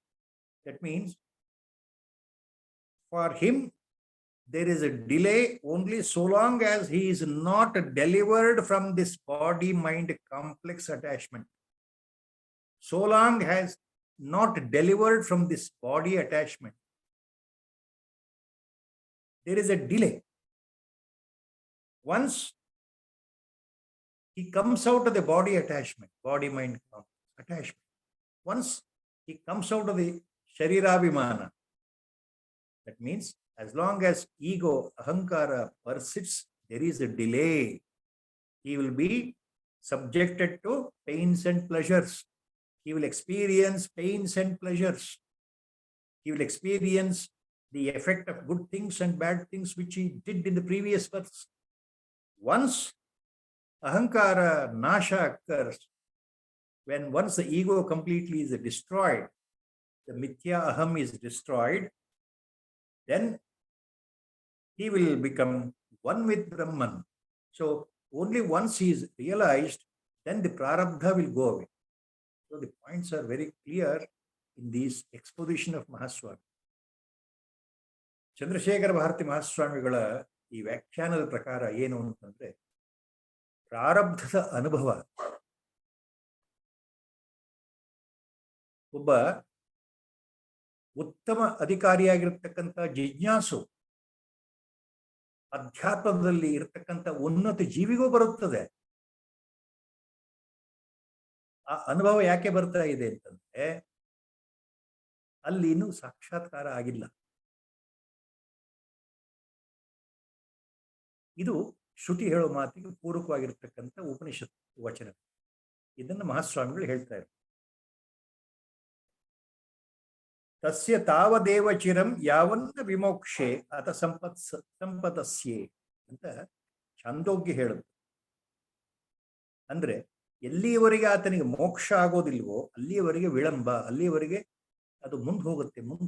That means for him there is a delay only so long as he is not delivered from this body-mind complex attachment. So long as not delivered from this body attachment, there is a delay. Once he comes out of the body attachment, body-mind attachment, once he comes out of the sharirabhimana, that means as long as ego, ahankara persists, there is a delay. He will be subjected to pains and pleasures. He will experience pains and pleasures. He will experience the effect of good things and bad things which he did in the previous births. Once ahankara nasha occurs, when once the ego completely is destroyed, the mithya aham is destroyed, then he will become one with Brahman. So only once he is realized, then the prarabdha will go away. So the points are very clear in this exposition of Mahaswami. Chandrashekhara Bharati ಮಹಾಸ್ವಾಮಿಗಳ ಈ ವ್ಯಾಖ್ಯಾನದ ಪ್ರಕಾರ ಏನು ಅಂತಂದ್ರೆ, ಪ್ರಾರಬ್ಧದ ಅನುಭವ ಒಬ್ಬ ಉತ್ತಮ ಅಧಿಕಾರಿಯಾಗಿರ್ತಕ್ಕಂಥ ಜಿಜ್ಞಾಸು, ಅಧ್ಯಾತ್ಮದಲ್ಲಿ ಇರತಕ್ಕಂಥ ಉನ್ನತ ಜೀವಿಗೂ ಬರುತ್ತದೆ. ಆ ಅನುಭವ ಯಾಕೆ ಬರ್ತಾ ಇದೆ ಅಂತಂದ್ರೆ, ಅಲ್ಲಿ ಇನ್ನೂ ಸಾಕ್ಷಾತ್ಕಾರ ಆಗಿಲ್ಲ. ಇದು ಶ್ರುತಿ ಹೇಳೋ ಮಾತಿಗೆ ಪೂರಕವಾಗಿರ್ತಕ್ಕಂಥ ಉಪನಿಷತ್ ವಚನ. ಇದನ್ನು ಮಹಾಸ್ವಾಮಿಗಳು ಹೇಳ್ತಾ ಇದ್ದಾರೆ. ತಸ್ಯ ತಾವದೇವ ಚಿರಂ ಯಾವನ್ನ ವಿಮೋಕ್ಷೆ ಅಥ ಸಂಪತಸ್ಯೆ ಅಂತ ಛಾಂದೋಗ್ಯ ಹೇಳುದು. ಅಂದ್ರೆ ಎಲ್ಲಿಯವರೆಗೆ ಆತನಿಗೆ ಮೋಕ್ಷ ಆಗೋದಿಲ್ವೋ ಅಲ್ಲಿಯವರೆಗೆ ವಿಳಂಬ, ಅಲ್ಲಿಯವರೆಗೆ ಅದು ಮುಂದೆ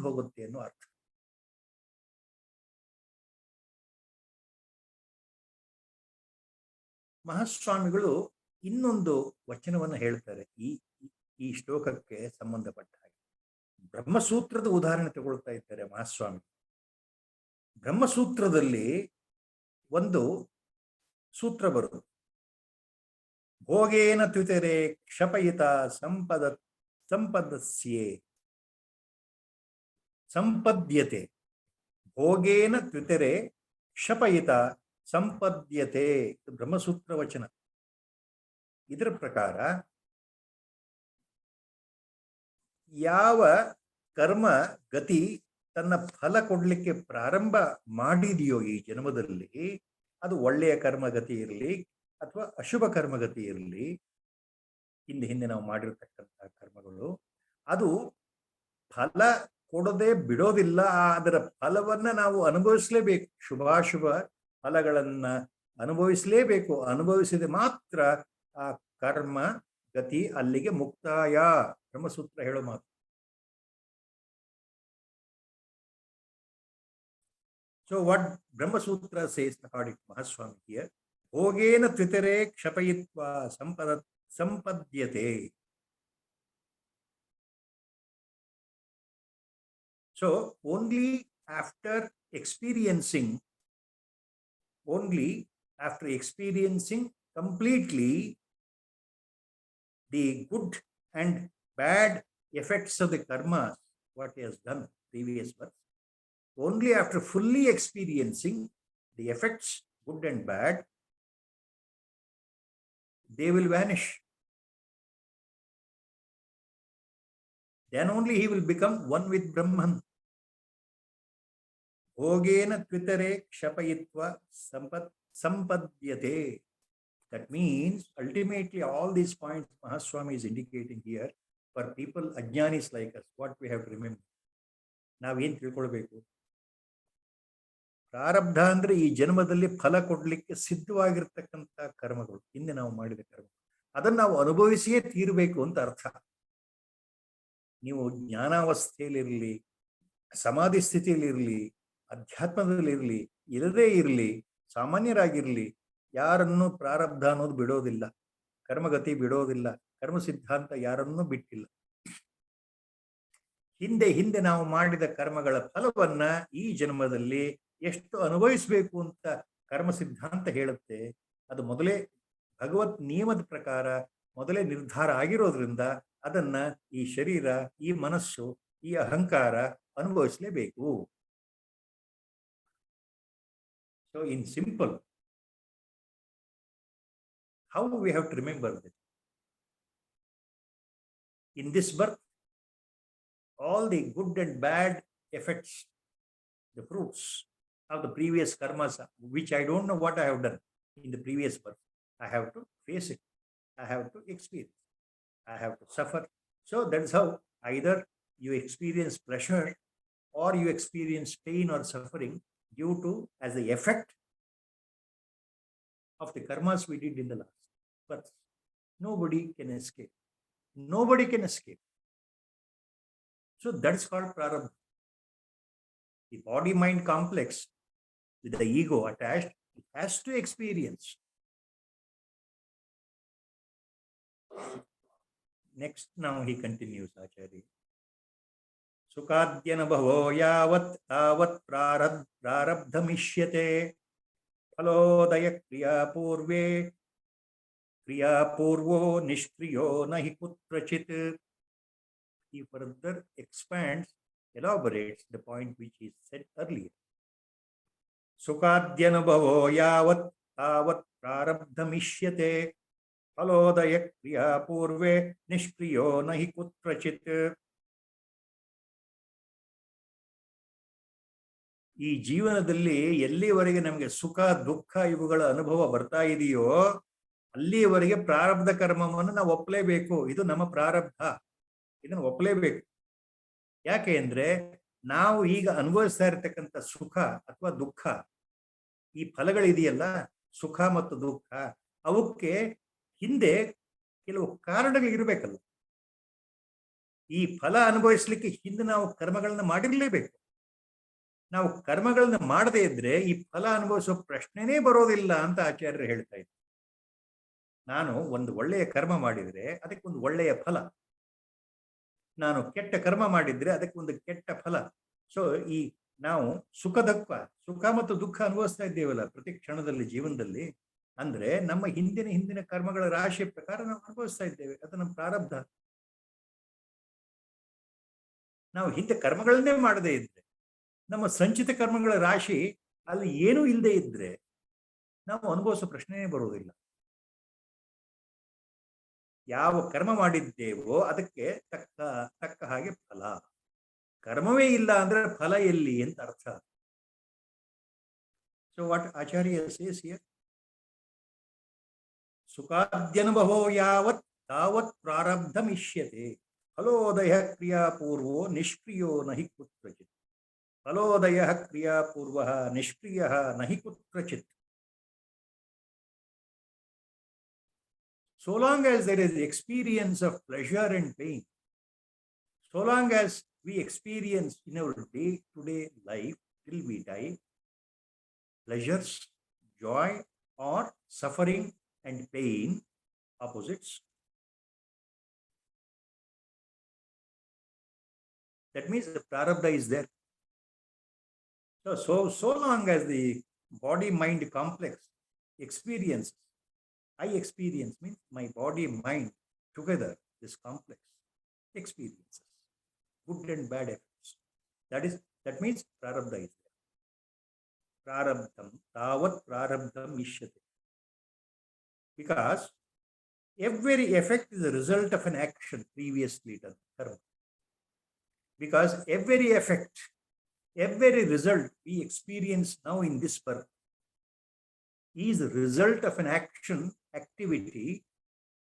ಹೋಗುತ್ತೆ ಅನ್ನೋ ಅರ್ಥ. ಮಹಾಸ್ವಾಮಿಗಳು ಇನ್ನೊಂದು ವಚನವನ್ನು ಹೇಳ್ತಾರೆ ಈ ಶ್ಲೋಕಕ್ಕೆ ಸಂಬಂಧಪಟ್ಟ ಹಾಗೆ. ಬ್ರಹ್ಮಸೂತ್ರದ ಉದಾಹರಣೆ ತಗೊಳ್ತಾ ಇದ್ದಾರೆ ಮಹಾಸ್ವಾಮಿ. ಬ್ರಹ್ಮಸೂತ್ರದಲ್ಲಿ ಒಂದು ಸೂತ್ರ ಬರುವುದು, ಭೋಗೇನ ತ್ವಿತರೆ ಕ್ಷಪಯಿತ ಸಂಪದಸ್ಯೆ ಸಂಪದ್ಯತೆ. ಭೋಗೇನ ತ್ವಿತರೆ ಕ್ಷಪಯಿತ ಸಂಪದ್ಯತೆ. ಬ್ರಹ್ಮಸೂತ್ರ ವಚನ. ಇದರ ಪ್ರಕಾರ ಯಾವ ಕರ್ಮ ಗತಿ ತನ್ನ ಫಲ ಕೊಡ್ಲಿಕ್ಕೆ ಪ್ರಾರಂಭ ಮಾಡಿದೆಯೋ ಈ ಜನ್ಮದಲ್ಲಿ, ಅದು ಒಳ್ಳೆಯ ಕರ್ಮಗತಿ ಇರಲಿ ಅಥವಾ ಅಶುಭ ಕರ್ಮಗತಿ ಇರಲಿ, ಹಿಂದೆ ನಾವು ಮಾಡಿರ್ತಕ್ಕಂತಹ ಕರ್ಮಗಳು, ಅದು ಫಲ ಕೊಡದೆ ಬಿಡೋದಿಲ್ಲ. ಅದರ ಫಲವನ್ನ ನಾವು ಅನುಭವಿಸಲೇಬೇಕು. ಶುಭಾಶುಭ ಫಲಗಳನ್ನ ಅನುಭವಿಸಲೇಬೇಕು. ಅನುಭವಿಸಿದ ಮಾತ್ರ ಆ ಕರ್ಮ ಗತಿ ಅಲ್ಲಿಗೆ ಮುಕ್ತಾಯ. ಬ್ರಹ್ಮಸೂತ್ರ ಹೇಳೋ ಮಾತು. So what Brahmasutra says according to Mahaswami here, Bhogena Twitere Kshapayitva Sampadyate. So only after experiencing completely the good and bad effects of the karma, what he has done previous birth, only after fully experiencing the effects, good and bad, they will vanish. Then only he will become one with Brahman. Bhogena tvitare kshapayitva sampadyate. That means ultimately all these points Mahaswami is indicating here for people ajnanis like us, what we have to remember. ನಾವೇನು ತಿಳ್ಕೊಳ್ಬೇಕು? ಪ್ರಾರಬ್ಧ ಅಂದ್ರೆ ಈ ಜನ್ಮದಲ್ಲಿ ಫಲ ಕೊಡ್ಲಿಕ್ಕೆ ಸಿದ್ಧವಾಗಿರ್ತಕ್ಕಂಥ ಕರ್ಮಗಳು, ಹಿಂದೆ ನಾವು ಮಾಡಿದ ಕರ್ಮ, ಅದನ್ನು ನಾವು ಅನುಭವಿಸಿಯೇ ತೀರಬೇಕು ಅಂತ ಅರ್ಥ. ನೀವು ಜ್ಞಾನಾವಸ್ಥೆಯಲ್ಲಿರಲಿ, ಸಮಾಧಿ ಸ್ಥಿತಿಯಲ್ಲಿರಲಿ, ಅಧ್ಯಾತ್ಮದಲ್ಲಿರಲಿ, ಇರದೇ ಇರಲಿ, ಸಾಮಾನ್ಯರಾಗಿರಲಿ, ಯಾರನ್ನೂ ಪ್ರಾರಬ್ಧ ಅನ್ನೋದು ಬಿಡೋದಿಲ್ಲ, ಕರ್ಮಗತಿ ಬಿಡೋದಿಲ್ಲ, ಕರ್ಮ ಸಿದ್ಧಾಂತ ಯಾರನ್ನೂ ಬಿಟ್ಟಿಲ್ಲ. ಹಿಂದೆ ನಾವು ಮಾಡಿದ ಕರ್ಮಗಳ ಫಲವನ್ನ ಈ ಜನ್ಮದಲ್ಲಿ ಎಷ್ಟು ಅನುಭವಿಸಬೇಕು ಅಂತ ಕರ್ಮ ಸಿದ್ಧಾಂತ ಹೇಳುತ್ತೆ. ಅದು ಮೊದಲೇ ಭಗವತ್ ನಿಯಮದ ಪ್ರಕಾರ ಮೊದಲೇ ನಿರ್ಧಾರ ಆಗಿರೋದ್ರಿಂದ ಅದನ್ನ ಈ ಶರೀರ, ಈ ಮನಸ್ಸು, ಈ ಅಹಂಕಾರ ಅನುಭವಿಸಲೇಬೇಕು. So in simple, how we have to remember that in this birth all the good and bad effects, the fruits of the previous karmas, which I don't know what I have done in the previous birth, I have to face it, I have to experience, I have to suffer. So that's how either you experience pleasure or you experience pain or suffering due to as the effect of the karmas we did in the last birth. Nobody can escape. Nobody can escape. So that's called prarabdha. The body-mind complex with the ego attached, it has to experience. Next, now he continues, Acharya. Sukadyanabhavo yavat tavat prarabdhamishyate phalodaya kriya purvo nishkriyo nahi kutrachit. He further expands, elaborates the point which he said earlier. Sukadyanabhavo yavat tavat prarabdhamishyate phalodaya kriya purve nishkriyo nahi kutrachit. ಈ ಜೀವನದಲ್ಲಿ ಎಲ್ಲಿವರೆಗೆ ನಮಗೆ ಸುಖ ದುಃಖ ಇವುಗಳ ಅನುಭವ ಬರ್ತಾ ಇದೆಯೋ ಅಲ್ಲಿಯವರೆಗೆ ಪ್ರಾರಬ್ಧ ಕರ್ಮವನ್ನು ನಾವು ಒಪ್ಪಲೇಬೇಕು. ಇದು ನಮ್ಮ ಪ್ರಾರಬ್ಧ, ಇದನ್ನು ಒಪ್ಪಲೇಬೇಕು. ಯಾಕೆ ಅಂದ್ರೆ ನಾವು ಈಗ ಅನುಭವಿಸ್ತಾ ಇರತಕ್ಕಂಥ ಸುಖ ಅಥವಾ ದುಃಖ, ಈ ಫಲಗಳಿದೆಯಲ್ಲ, ಸುಖ ಮತ್ತು ದುಃಖ, ಅವಕ್ಕೆ ಹಿಂದೆ ಕೆಲವು ಕಾರಣಗಳಿರ್ಬೇಕಲ್ಲ. ಈ ಫಲ ಅನುಭವಿಸ್ಲಿಕ್ಕೆ ಹಿಂದೆ ನಾವು ಕರ್ಮಗಳನ್ನ ಮಾಡಿರ್ಲೇಬೇಕು. ನಾವು ಕರ್ಮಗಳನ್ನ ಮಾಡದೇ ಇದ್ರೆ ಈ ಫಲ ಅನುಭವಿಸೋ ಪ್ರಶ್ನೆನೇ ಬರೋದಿಲ್ಲ ಅಂತ ಆಚಾರ್ಯರು ಹೇಳ್ತಾ ಇದ್ರು. ನಾನು ಒಂದು ಒಳ್ಳೆಯ ಕರ್ಮ ಮಾಡಿದ್ರೆ ಅದಕ್ಕೆ ಒಂದು ಒಳ್ಳೆಯ ಫಲ, ನಾನು ಕೆಟ್ಟ ಕರ್ಮ ಮಾಡಿದ್ರೆ ಅದಕ್ಕೆ ಒಂದು ಕೆಟ್ಟ ಫಲ. ಸೊ ಈ ನಾವು ಸುಖ ಮತ್ತು ದುಃಖ ಅನುಭವಿಸ್ತಾ ಇದ್ದೇವಲ್ಲ ಪ್ರತಿ ಕ್ಷಣದಲ್ಲಿ ಜೀವನದಲ್ಲಿ, ಅಂದ್ರೆ ನಮ್ಮ ಹಿಂದಿನ ಕರ್ಮಗಳ ರಾಶಿಯ ಪ್ರಕಾರ ನಾವು ಅನುಭವಿಸ್ತಾ ಇದ್ದೇವೆ. ಅದು ನಮ್ಮ ಪ್ರಾರಬ್ಧ. ನಾವು ಹಿಂದೆ ಕರ್ಮಗಳನ್ನೇ ಮಾಡದೇ ಇದ್ರೆ, ನಮ್ಮ ಸಂಚಿತ ಕರ್ಮಗಳ ರಾಶಿ ಅಲ್ಲಿ ಏನೂ ಇಲ್ಲದೆ ಇದ್ರೆ ನಾವು ಅನುಭವಿಸೋ ಪ್ರಶ್ನೆಯೇ ಬರುವುದಿಲ್ಲ. ಯಾವ ಕರ್ಮ ಮಾಡಿದ್ದೇವೋ ಅದಕ್ಕೆ ತಕ್ಕ ಹಾಗೆ ಫಲ. ಕರ್ಮವೇ ಇಲ್ಲ ಅಂದ್ರೆ ಫಲ ಎಲ್ಲಿ ಅಂತ ಅರ್ಥ. So what Acharya says here, ಸುಖಾದ್ಯನುಭವೋ ಯಾವತ್ ತಾವತ್ ಪ್ರಾರಬ್ಧಮಿಷ್ಯತೆ ಫಲೋದಯ ಕ್ರಿಯಾಪೂರ್ವೋ ನಿಷ್ಕ್ರಿಯೋ ನಹಿ ಕುತ್ರಚಿತ್. ಫಲೋದಯ ಕ್ರಿಯಾಪೂರ್ವ ನಿಷ್ಕ್ರಿಯ ನಹಿ ಕುತ್ರಚಿತ್. So long as there is experience of pleasure and pain, so long as we experience in our day-to-day life till we die, pleasures, joy or suffering and pain, opposites, that means the prarabdha is there. So long as the body-mind complex experience, I experience means my body, mind together, this complex experiences, good and bad effects. That means prarabdha is there. Prarabdham, tavat prarabdham ishyate. Because every effect is a result of an action previously done, karma. Because every effect, every result we experience now in this birth is the result of an action, activity,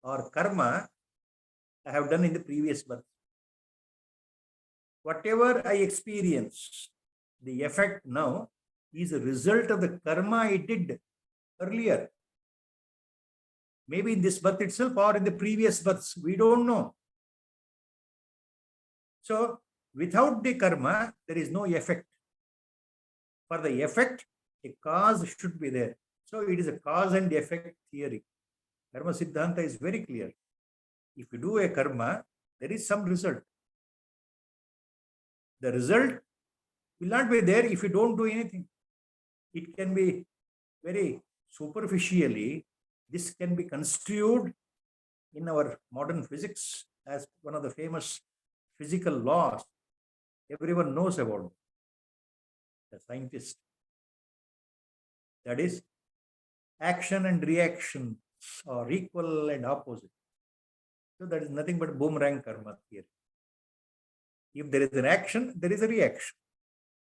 or karma I have done in the previous birth. Whatever I experience, the effect now is a result of the karma I did earlier. Maybe in this birth itself or in the previous births, we don't know. So, without the karma, there is no effect. For the effect, a cause should be there. So, it is a cause and effect theory. Karma Siddhanta is very clear. If you do a karma, there is some result. The result will not be there if you don't do anything. It can be very superficially, this can be construed in our modern physics as one of the famous physical laws everyone knows about, the scientist. That is, action and reaction are equal and opposite. So that is nothing but boomerang karma theory. If there is an action, there is a reaction.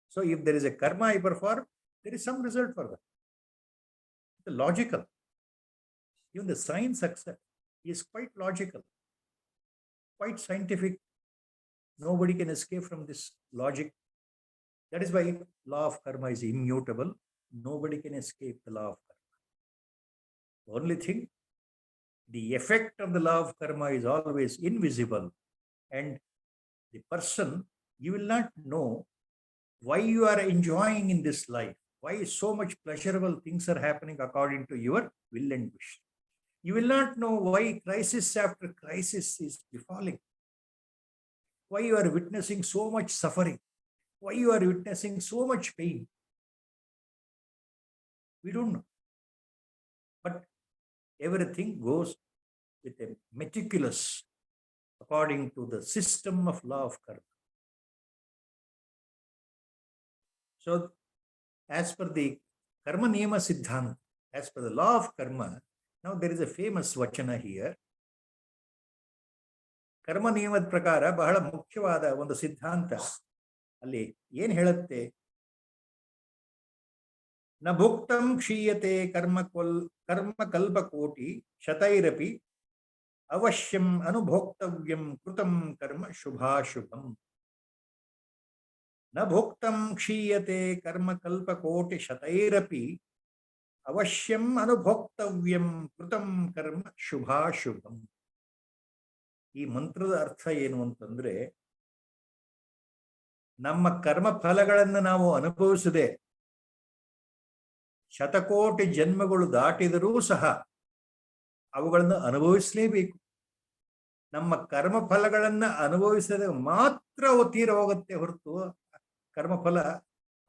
So if there is a karma I perform, there is some result for that. It's logical. Even the science accept is quite logical, quite scientific. Nobody can escape from this logic. That is why law of karma is immutable. Nobody can escape the law of karma. The only thing, the effect of the law of karma is always invisible, and the person, you will not know why you are enjoying in this life, why so much pleasurable things are happening according to your will and wish. You will not know why crisis after crisis is befalling, why you are witnessing so much suffering, why you are witnessing so much pain. We don't know. But everything goes with a meticulous, according to the system of law of karma. So, as per the karma niyama siddhanta, as per the law of karma, now there is a famous vachana here. ಕರ್ಮ ನಿಯಮದ ಪ್ರಕಾರ ಬಹಳ ಮುಖ್ಯವಾದ ಒಂದು ಸಿದ್ಧಾಂತ ಅಲ್ಲಿ ಏನ್ ಹೇಳುತ್ತೆ, ನ ಭುಕ್ತಂ ಕ್ಷೀಯತೆ ಕರ್ಮ ಕಲ್ಪಕೋಟಿ ಶತೈರಪಿ ಅವಶ್ಯಂ ಅನುಭೋಕ್ತವ್ಯಂ ಕೃತಂ ಕರ್ಮ ಶುಭಾಶುಭಂ. ನ ಭುಕ್ತಂ ಕ್ಷೀಯತೆ ಕರ್ಮ ಕಲ್ಪಕೋಟಿ ಶತೈರಪಿ ಅವಶ್ಯಂ ಅನುಭೋಕ್ತವ್ಯಂ ಕೃತಂ ಕರ್ಮ ಶುಭಾಶುಭಂ. ಈ ಮಂತ್ರದ ಅರ್ಥ ಏನು ಅಂತಂದ್ರೆ, ನಮ್ಮ ಕರ್ಮ ಫಲಗಳನ್ನು ನಾವು ಅನುಭವಿಸದೆ ಶತಕೋಟಿ ಜನ್ಮಗಳು ದಾಟಿದರೂ ಸಹ ಅವುಗಳನ್ನು ಅನುಭವಿಸಲೇಬೇಕು. ನಮ್ಮ ಕರ್ಮ ಫಲಗಳನ್ನು ಅನುಭವಿಸದೆ ಮಾತ್ರ ಅವು ತೀರ ಹೋಗುತ್ತೆ ಹೊರತು ಕರ್ಮಫಲ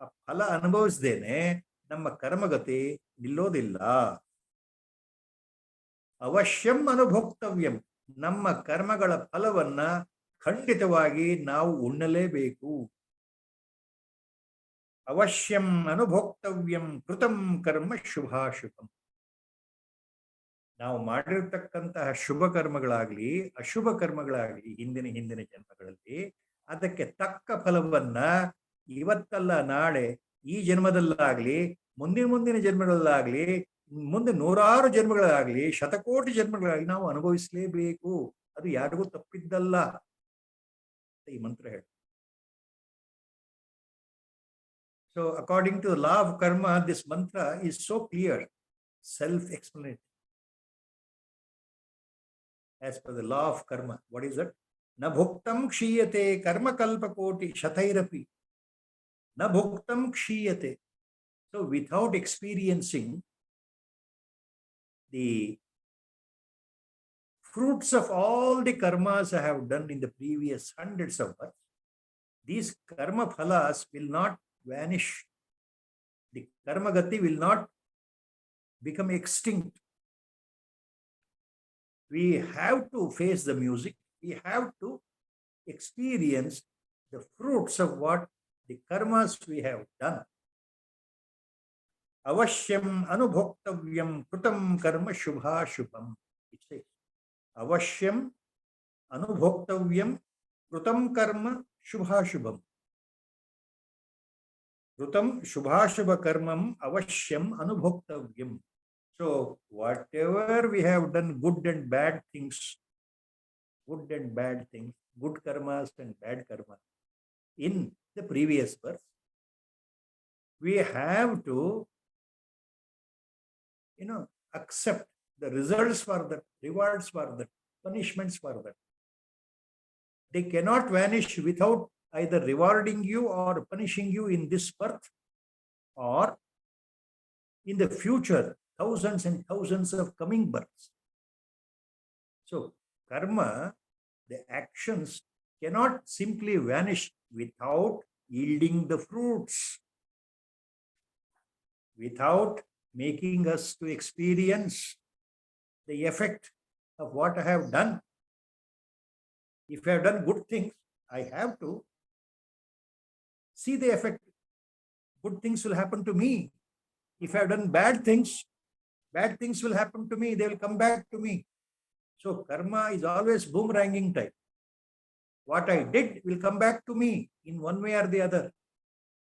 ಆ ಫಲ ಅನುಭವಿಸದೇನೆ ನಮ್ಮ ಕರ್ಮಗತಿ ನಿಲ್ಲೋದಿಲ್ಲ. ಅವಶ್ಯಂ ಅನುಭೋಕ್ತವ್ಯಂ, ನಮ್ಮ ಕರ್ಮಗಳ ಫಲವನ್ನ ಖಂಡಿತವಾಗಿ ನಾವು ಉಣ್ಣಲೇಬೇಕು. ಅವಶ್ಯಂ ಅನುಭೋಕ್ತವ್ಯಂ ಕೃತಂ ಕರ್ಮ ಶುಭಾಶುಭಂ. ನಾವು ಮಾಡಿರ್ತಕ್ಕಂತಹ ಶುಭ ಕರ್ಮಗಳಾಗ್ಲಿ ಅಶುಭ ಕರ್ಮಗಳಾಗ್ಲಿ ಹಿಂದಿನ ಜನ್ಮಗಳಲ್ಲಿ ಅದಕ್ಕೆ ತಕ್ಕ ಫಲವನ್ನ ಇವತ್ತಲ್ಲ ನಾಳೆ ಈ ಜನ್ಮದಲ್ಲಾಗ್ಲಿ ಮುಂದಿನ ಜನ್ಮಗಳಲ್ಲಾಗ್ಲಿ ಮುಂದೆ ನೂರಾರು ಜನ್ಮಗಳಾಗ್ಲಿ ಶತಕೋಟಿ ಜನ್ಮಗಳಾಗ್ಲಿ ನಾವು ಅನುಭವಿಸಲೇಬೇಕು. ಅದು ಯಾರಿಗೂ ತಪ್ಪಿದ್ದಲ್ಲ ಈ ಮಂತ್ರ ಹೇಳಿ. So according to the law of karma, this mantra is so clear, self-explanatory. As per the law of karma, what is that? Na bhuktam kshiyate karma kalpakoti shatairapi. Na bhuktam kshiyate. So without experiencing the fruits of all the karmas I have done in the previous hundreds of births, these karma phalas will not vanish. The karma gati will not become extinct. We have to face the music. We have to experience the fruits of what the karmas we have done. Avashyam anubhoktavyam krutam karma shubhashubham. It says, Avashyam anubhoktavyam krutam karma shubhashubham. Rutam Shubhashubha Karmam Avashyam Anubhoktavyam. So, whatever we have done, good and bad things, good karmas and bad karma, in the previous birth, we have to, accept the results for that, rewards for that, punishments for that. They cannot vanish without either rewarding you or punishing you in this birth or in the future, thousands and thousands of coming births. So, karma, the actions cannot simply vanish without yielding the fruits, without making us to experience the effect of what I have done. If I have done good things, I have to see the effect. Good things will happen to me. If I have done bad things will happen to me. They will come back to me. So karma is always boomeranging type. What I did will come back to me in one way or the other.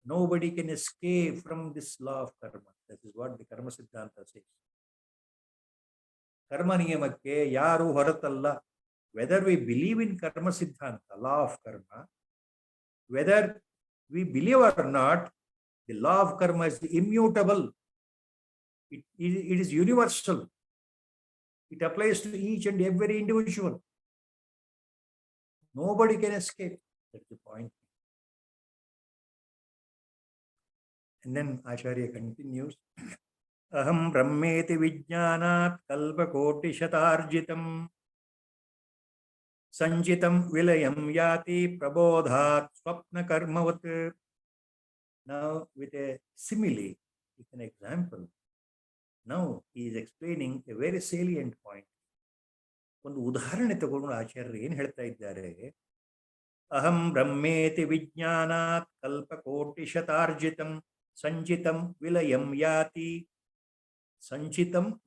Nobody can escape from this law of karma. That is what the Karma Siddhanta says. Karma niyamakke yaru horatalla. Whether we believe in Karma Siddhanta, law of karma, whether we believe or not, the law of karma is immutable. It is universal. It applies to each and every individual. Nobody can escape. That's the point. And then Acharya continues. Aham brahmeti vijnanat kalpakoti shatarjitam sanjitam vilayam yati prabodhat swapna karmavat. Now, with a simile, with an example, now he is explaining a very salient point. ಒಂದು ಉದಾಹರಣೆ ತಗೊಂಡು ಆಚಾರ್ಯರು ಏನು ಹೇಳ್ತಾ ಇದ್ದಾರೆ? ಅಹಂ ಬ್ರಹ್ಮೇತಿ ವಿಜ್ಞಾನಾತ್ ಕಲ್ಪಕೋಟಿ ಶತಾರ್ಜಿತಂ ಸಂಚಿತಂ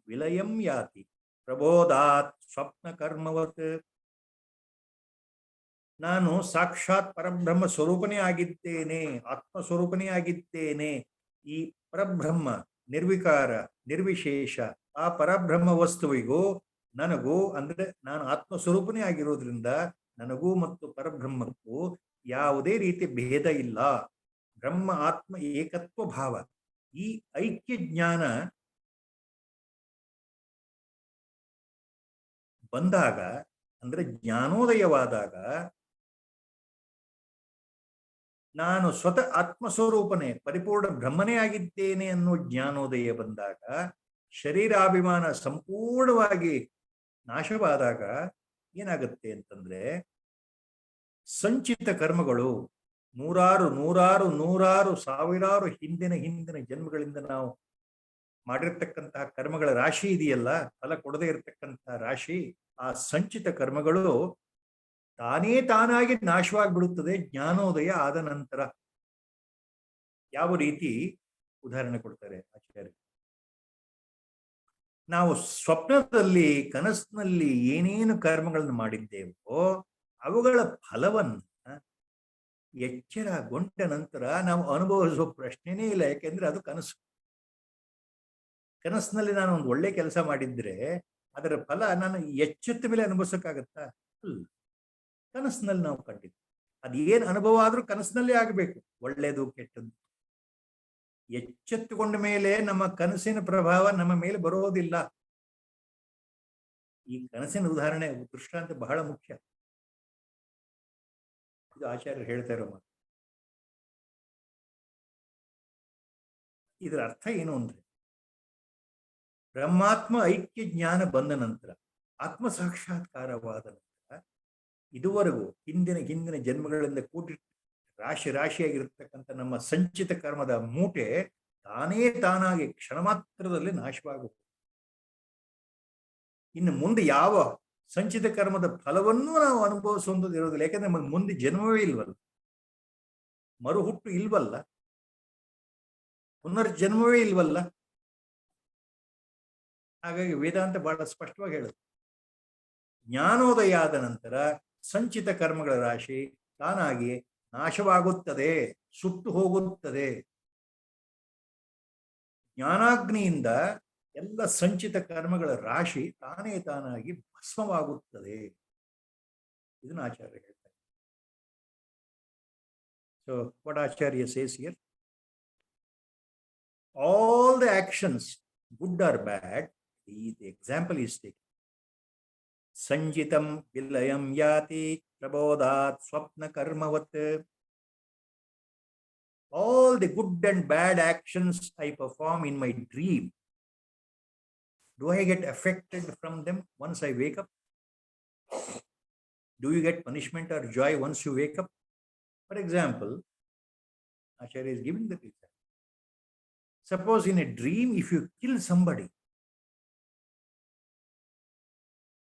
ವಿಲಯಂ ಯಾತಿ ಪ್ರಬೋಧಾತ್ ಸ್ವಪ್ನ ಕರ್ಮವತ್. ನಾನು ಸಾಕ್ಷಾತ್ ಪರಬ್ರಹ್ಮ ಸ್ವರೂಪನೇ ಆಗಿದ್ದೇನೆ, ಆತ್ಮಸ್ವರೂಪನೇ ಆಗಿದ್ದೇನೆ. ಈ ಪರಬ್ರಹ್ಮ ನಿರ್ವಿಕಾರ ನಿರ್ವಿಶೇಷ ಆ ಪರಬ್ರಹ್ಮ ವಸ್ತುವಿಗೂ ನನಗೂ, ಅಂದ್ರೆ ನಾನು ಆತ್ಮಸ್ವರೂಪನೇ ಆಗಿರೋದ್ರಿಂದ ನನಗೂ ಮತ್ತು ಪರಬ್ರಹ್ಮಕ್ಕೂ ಯಾವುದೇ ರೀತಿ ಭೇದ ಇಲ್ಲ. ಬ್ರಹ್ಮ ಆತ್ಮ ಏಕತ್ವ ಭಾವ, ಈ ಐಕ್ಯ ಜ್ಞಾನ ಬಂದಾಗ, ಅಂದ್ರೆ ಜ್ಞಾನೋದಯವಾದಾಗ, ನಾನು ಸ್ವತಃ ಆತ್ಮಸ್ವರೂಪನೇ ಪರಿಪೂರ್ಣ ಬ್ರಹ್ಮನೇ ಆಗಿದ್ದೇನೆ ಅನ್ನೋ ಜ್ಞಾನೋದಯ ಬಂದಾಗ, ಶರೀರಾಭಿಮಾನ ಸಂಪೂರ್ಣವಾಗಿ ನಾಶವಾದಾಗ ಏನಾಗುತ್ತೆ ಅಂತಂದ್ರೆ, ಸಂಚಿತ ಕರ್ಮಗಳು ನೂರಾರು ಸಾವಿರಾರು ಹಿಂದಿನ ಜನ್ಮಗಳಿಂದ ನಾವು ಮಾಡಿರ್ತಕ್ಕಂತಹ ಕರ್ಮಗಳ ರಾಶಿ ಇದೆಯಲ್ಲ, ಫಲ ಕೊಡದೇ ಇರತಕ್ಕಂತಹ ರಾಶಿ, ಆ ಸಂಚಿತ ಕರ್ಮಗಳು ತಾನಾಗಿ ನಾಶವಾಗಿಬಿಡುತ್ತದೆ ಜ್ಞಾನೋದಯ ಆದ ನಂತರ. ಯಾವ ರೀತಿ ಉದಾಹರಣೆ ಕೊಡ್ತಾರೆ ಆಚಾರ್ಯ? ನಾವು ಸ್ವಪ್ನದಲ್ಲಿ, ಕನಸಿನಲ್ಲಿ ಏನೇನು ಕರ್ಮಗಳನ್ನು ಮಾಡಿದ್ದೇವೋ ಅವುಗಳ ಫಲವನ್ನ ಎಚ್ಚರಗೊಂಡ ನಂತರ ನಾವು ಅನುಭವಿಸುವ ಪ್ರಶ್ನೆನೇ ಇಲ್ಲ. ಯಾಕೆಂದ್ರೆ ಅದು ಕನಸು. ಕನಸಿನಲ್ಲಿ ನಾನು ಒಂದು ಒಳ್ಳೆ ಕೆಲಸ ಮಾಡಿದ್ರೆ ಅದರ ಫಲ ನಾನು ಎಚ್ಚೆತ್ತ ಮೇಲೆ ಅನುಭವಿಸಕ್ಕಾಗತ್ತಾ? ಅಲ್ಲ. ಕನಸಿನಲ್ಲಿ ನಾವು ಕಂಡಿದ್ದು ಅದೇನು ಅನುಭವ ಆದ್ರೂ ಕನಸಿನಲ್ಲೇ ಆಗಬೇಕು, ಒಳ್ಳೇದು ಕೆಟ್ಟದ್ದು. ಎಚ್ಚೆತ್ತುಕೊಂಡ ಮೇಲೆ ನಮ್ಮ ಕನಸಿನ ಪ್ರಭಾವ ನಮ್ಮ ಮೇಲೆ ಬರೋದಿಲ್ಲ. ಈ ಕನಸಿನ ಉದಾಹರಣೆ, ದೃಷ್ಟಾಂತ ಬಹಳ ಮುಖ್ಯ. ಇದು ಆಚಾರ್ಯರು ಹೇಳ್ತಾ ಇರೋ ಮಾತು. ಇದರ ಅರ್ಥ ಏನು ಅಂದ್ರೆ, ಬ್ರಹ್ಮಾತ್ಮ ಐಕ್ಯ ಜ್ಞಾನ ಬಂದ ನಂತರ, ಆತ್ಮ ಸಾಕ್ಷಾತ್ಕಾರವಾದ ನಂತರ, ಇದುವರೆಗೂ ಹಿಂದಿನ ಜನ್ಮಗಳಿಂದ ಕೂಡಿ ರಾಶಿಯಾಗಿರ್ತಕ್ಕಂಥ ನಮ್ಮ ಸಂಚಿತ ಕರ್ಮದ ಮೂಟೆ ತಾನಾಗಿ ಕ್ಷಣ ಮಾತ್ರದಲ್ಲಿ ನಾಶವಾಗುತ್ತೆ. ಇನ್ನು ಮುಂದೆ ಯಾವ ಸಂಚಿತ ಕರ್ಮದ ಫಲವನ್ನೂ ನಾವು ಅನುಭವಿಸುವಂಥದ್ದು ಇರೋದಿಲ್ಲ. ಯಾಕಂದ್ರೆ ನಮಗೆ ಮುಂದೆ ಜನ್ಮವೇ ಇಲ್ವಲ್ಲ, ಮರುಹುಟ್ಟು ಇಲ್ವಲ್ಲ, ಪುನರ್ಜನ್ಮವೇ ಇಲ್ವಲ್ಲ. ಹಾಗಾಗಿ ವೇದಾಂತ ಬಹಳ ಸ್ಪಷ್ಟವಾಗಿ ಹೇಳುತ್ತೆ, ಜ್ಞಾನೋದಯ ಆದ ನಂತರ ಸಂಚಿತ ಕರ್ಮಗಳ ರಾಶಿ ತಾನಾಗಿ ನಾಶವಾಗುತ್ತದೆ, ಸುಟ್ಟು ಹೋಗುತ್ತದೆ. ಜ್ಞಾನಾಗ್ನಿಯಿಂದ ಎಲ್ಲ ಸಂಚಿತ ಕರ್ಮಗಳ ರಾಶಿ ತಾನೇ ತಾನಾಗಿ ಭಸ್ಮವಾಗುತ್ತದೆ. ಇದನ್ನು ಆಚಾರ್ಯ ಹೇಳ್ತಾರೆ. So what Acharya says here, all the actions, good or bad, the example is taken. Sanjitam vilayam yati prabodhat swapna karmavat. All the good and bad actions I perform in my dream, do I get affected from them once I wake up? Do you get punishment or joy once you wake up? For example, Acharya is giving the example. Suppose in a dream, if you kill somebody,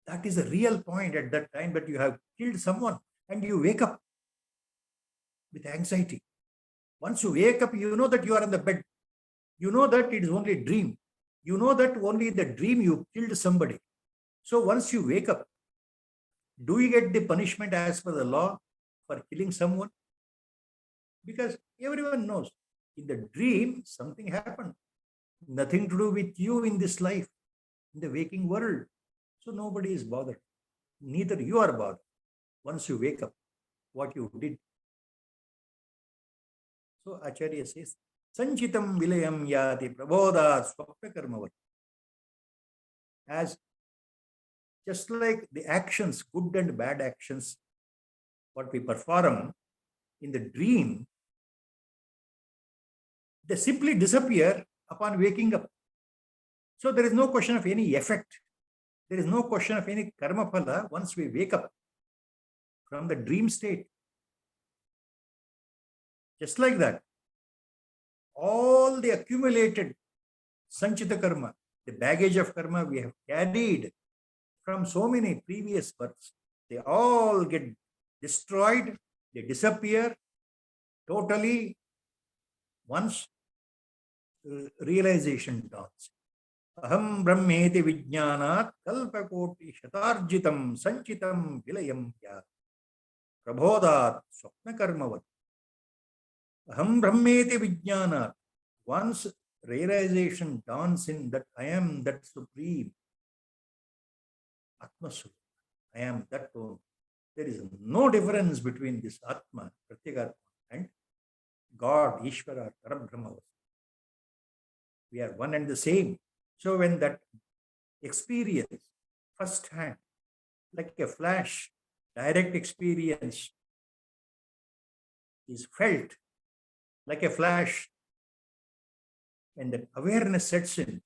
that is a real point at that time that you have killed someone and you wake up with anxiety. Once you wake up, you know that you are on the bed. You know that it is only a dream. You know that only in the dream you killed somebody. So once you wake up, do you get the punishment as per the law for killing someone? Because everyone knows in the dream something happened. Nothing to do with you in this life, in the waking world. So nobody is bothered. Neither you are bothered once you wake up what you did. So Acharya says, Sanchitam vilayam yati prabodhat swapna karmavat. As just like the actions, good and bad actions, what we perform in the dream, they simply disappear upon waking up. So there is no question of any effect. There is no question of any karma phala once we wake up from the dream state. Just like that, all the accumulated sanchita karma, the baggage of karma we have carried from so many previous births, they all get destroyed, they disappear totally once realization dawns. Aham brahmeti vijnanat kalpakoti shatarjitam sanchitam vilayam yat prabodhat swapna karmavat. Aham brahmeti vijnanat. Once realization dawns in that I am that supreme Atma Supreme, I am that one. There is no difference between this Atma, Pratyagatma, and God, Ishvara, Parabrahma. We are one and the same. So when that experience, first hand, like a flash, direct experience is felt like a flash, and that awareness sets in,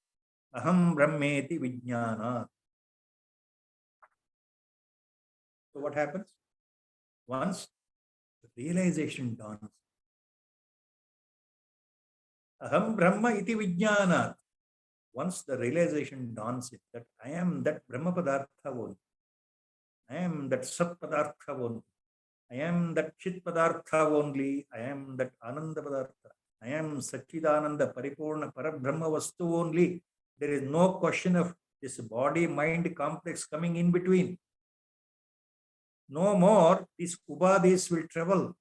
Aham Brahmeti Vijnana. So what happens? Once the realization dawns, Aham Brahma iti Vijnana. Once the realization dawns in that I am that Brahma Padartha only, I am that Sat Padartha only, I am that Chit Padartha only, I am that Ananda Padartha, I am Satchidananda Paripurna Parabrahma Vastu only. There is no question of this body-mind complex coming in between. No more these ubadis will travel.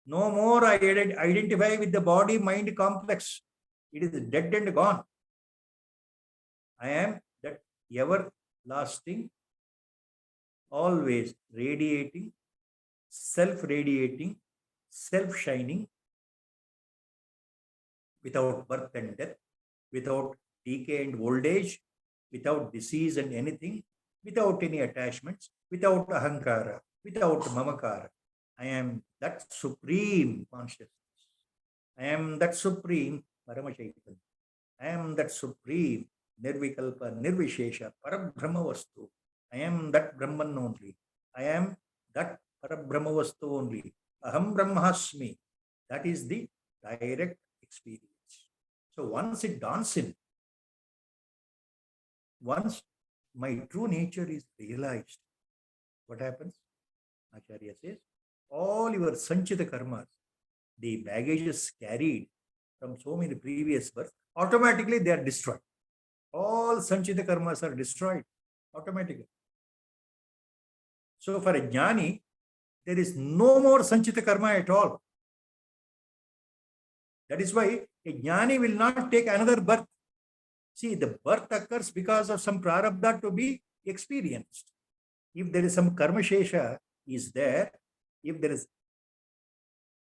No more I identify with the body-mind complex. It is dead and gone. I am that everlasting, always radiating, self-radiating, self-shining, without birth and death, without decay and old age, without disease and anything, without any attachments, without ahankara, without mamakara. I am that supreme consciousness. I am that supreme Paramashaitan. I am that supreme Nirvikalpa, Nirvishesha, Parabrahma Vastu. I am that Brahman only. I am that Parabrahma Vastu only. Aham Brahmasmi. That is the direct experience. So once it dawns in, once my true nature is realized, what happens? Acharya says, all your sanchita karmas, the baggages carried from so many previous births, automatically they are destroyed. All sanchita karmas are destroyed automatically. So for a jnani, there is no more sanchita karma at all. That is why a jnani will not take another birth. See, the birth occurs because of some prarabdha to be experienced. If there is some karma shesha is there, if there is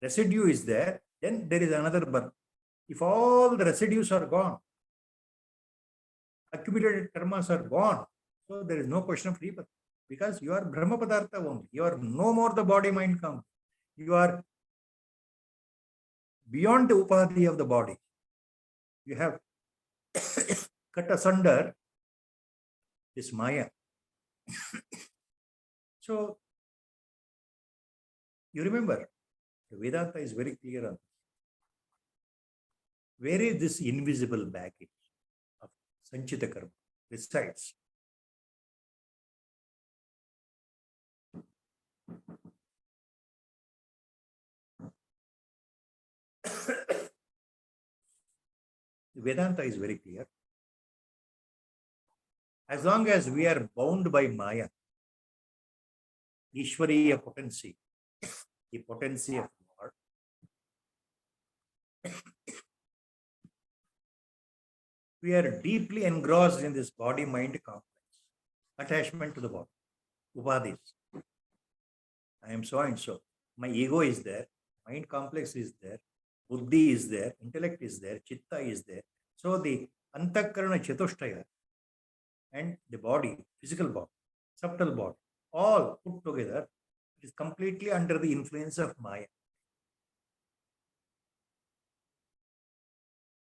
residue is there, then there is another birth. If all the residues are gone, accumulated karmas are gone, so there is no question of rebirth, because you are Brahma Padartha only. You are no more the body mind count. You are beyond the upadhi of the body. You have cut asunder this Maya. So, you remember, the Vedanta is very clear on this. Where is this invisible baggage of Sanchita Karma resides? Vedanta is very clear. As long as we are bound by Maya, Ishwariya potency, the potency of Lord, we are deeply engrossed in this body-mind complex, attachment to the body, upadhis. I am so and so. My ego is there, mind complex is there, buddhi is there, intellect is there, chitta is there. So the antakarana chatushtaya and the body, physical body, subtle body, all put together, it is completely under the influence of Maya.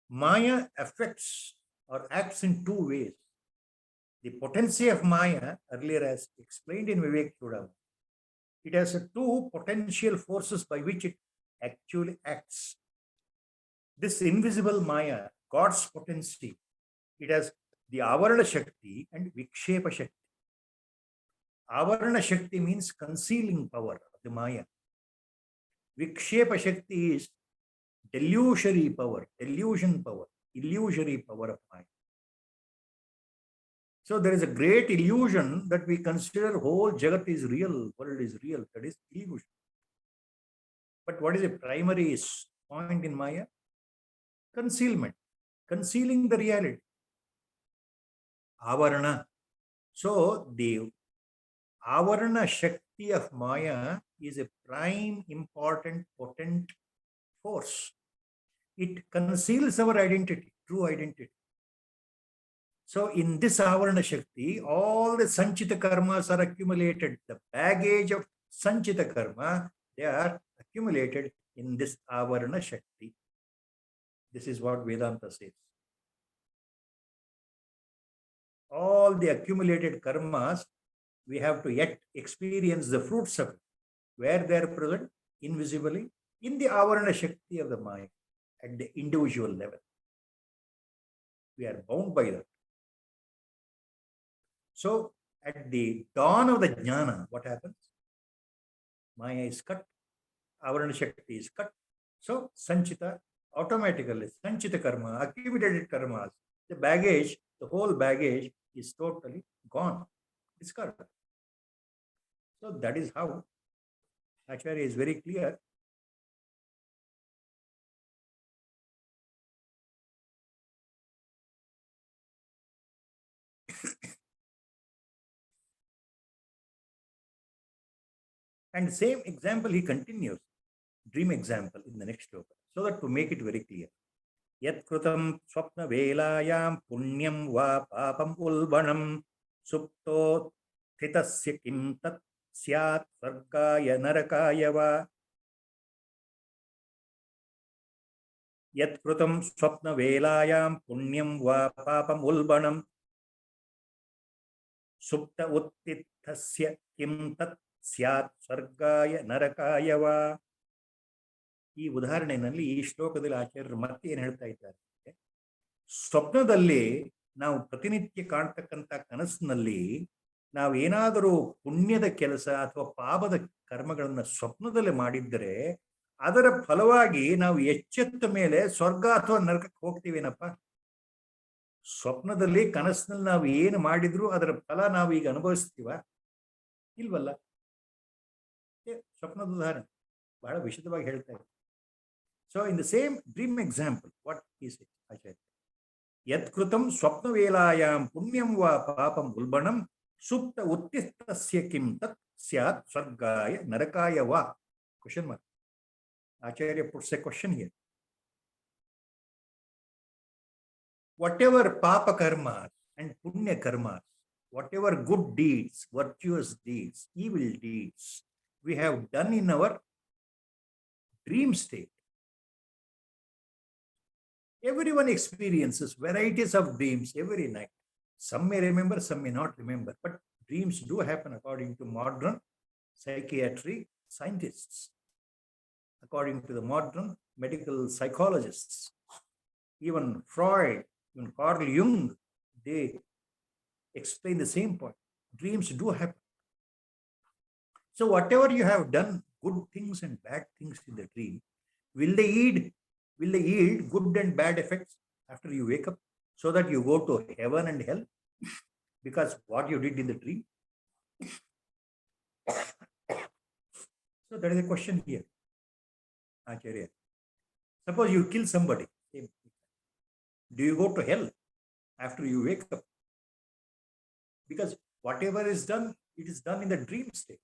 Maya affects or acts in two ways. The potency of Maya, earlier as explained in Viveka Chudamani, it has two potential forces by which it actually acts. This invisible Maya, God's potency, it has the Avarana Shakti and Vikshepa Shakti. Avarana Shakti means concealing power of the Maya. Vikshepa Shakti is delusory power, delusion power, illusory power of Maya. So there is a great illusion that we consider whole Jagat is real, world is real. That is illusion. But what is the primary point in Maya? Concealment, concealing the reality. Avarana. So the Avarana Shakti of Maya is a prime, important, potent force. It conceals our identity, true identity. So in this Avarana Shakti, all the Sanchita karmas are accumulated. The baggage of Sanchita karma, they are accumulated in this Avarana Shakti. This is what Vedanta says. All the accumulated karmas, we have to yet experience the fruits of it. Where they are present, invisibly, in the Avarana Shakti of the mind, at the individual level. We are bound by that. So, at the dawn of the jnana, what happens? Maya is cut, Avarana Shakti is cut. So, Sanchita, automatically, Sanchita karma, accumulated karmas, the baggage, the whole baggage is totally gone, discarded. So, that is how Acharya is very clear. And same example he continues, dream example in the next sloka, so that to make it very clear. Yat krutam swapna velayam punyam va papam ulbanam supto thitasya kim tat syat sargaya narakaya va. Yat krutam swapna velayam punyam va papam ulbanam supta uttithasya kim tat ಸ್ಯಾತ್ ಸ್ವರ್ಗಾಯ ನರಕಾಯವ. ಈ ಉದಾಹರಣೆಯಲ್ಲಿ ಈ ಶ್ಲೋಕದಲ್ಲಿ ಆಚಾರ್ಯರು ಮತ್ತೆ ಏನು ಹೇಳ್ತಾ ಇದ್ದಾರೆ, ಸ್ವಪ್ನದಲ್ಲಿ ನಾವು ಪ್ರತಿನಿತ್ಯ ಕಾಣ್ತಕ್ಕಂಥ ಕನಸಿನಲ್ಲಿ ನಾವು ಏನಾದರೂ ಪುಣ್ಯದ ಕೆಲಸ ಅಥವಾ ಪಾಪದ ಕರ್ಮಗಳನ್ನು ಸ್ವಪ್ನದಲ್ಲಿ ಮಾಡಿದ್ದರೆ ಅದರ ಫಲವಾಗಿ ನಾವು ಎಚ್ಚೆತ್ತ ಮೇಲೆ ಸ್ವರ್ಗ ಅಥವಾ ನರಕಕ್ಕೆ ಹೋಗ್ತೀವೇನಪ್ಪ. ಸ್ವಪ್ನದಲ್ಲಿ ಕನಸಿನಲ್ಲಿ ನಾವು ಏನು ಮಾಡಿದ್ರು ಅದರ ಫಲ ನಾವು ಈಗ ಅನುಭವಿಸ್ತೀವ ಇಲ್ವಲ್ಲ. ಸ್ವಪ್ನದ ಉದಾಹರಣೆ ಬಹಳ ವಿಶದವಾಗಿ ಹೇಳ್ತಾ ಇದ್ದಾರೆ. So in the same dream example, what is it, Acharya? Yat krutam swapna velayam punyam va papam ulbanam supta uttistasya kim tat syat sargaya narakaya va. Question mark. Acharya puts a question here. Whatever papa karmas and punya karmas, whatever good deeds, virtuous deeds, evil deeds we have done in our dream state. Everyone experiences varieties of dreams every night. Some may remember, some may not remember, but dreams do happen according to modern psychiatry scientists, according to the modern medical psychologists. Even Freud, even Carl Jung, they explain the same point. Dreams do happen. So whatever you have done, good things and bad things in the dream, will they yield good and bad effects after you wake up so that you go to heaven and hell because what you did in the dream? So that is a question here, Acharya. Suppose you kill somebody. Do you go to hell after you wake up? Because whatever is done, it is done in the dream state.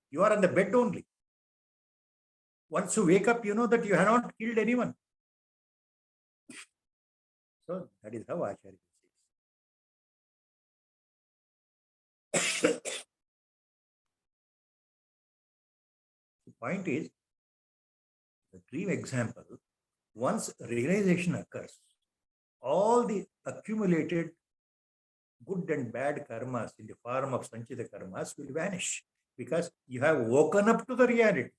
You are on the bed only. Once you wake up, you know that you have not killed anyone. So that is how Acharya says. The point is, the dream example, once realization occurs, all the accumulated good and bad karmas in the form of sanchita karmas will vanish because you have woken up to the reality.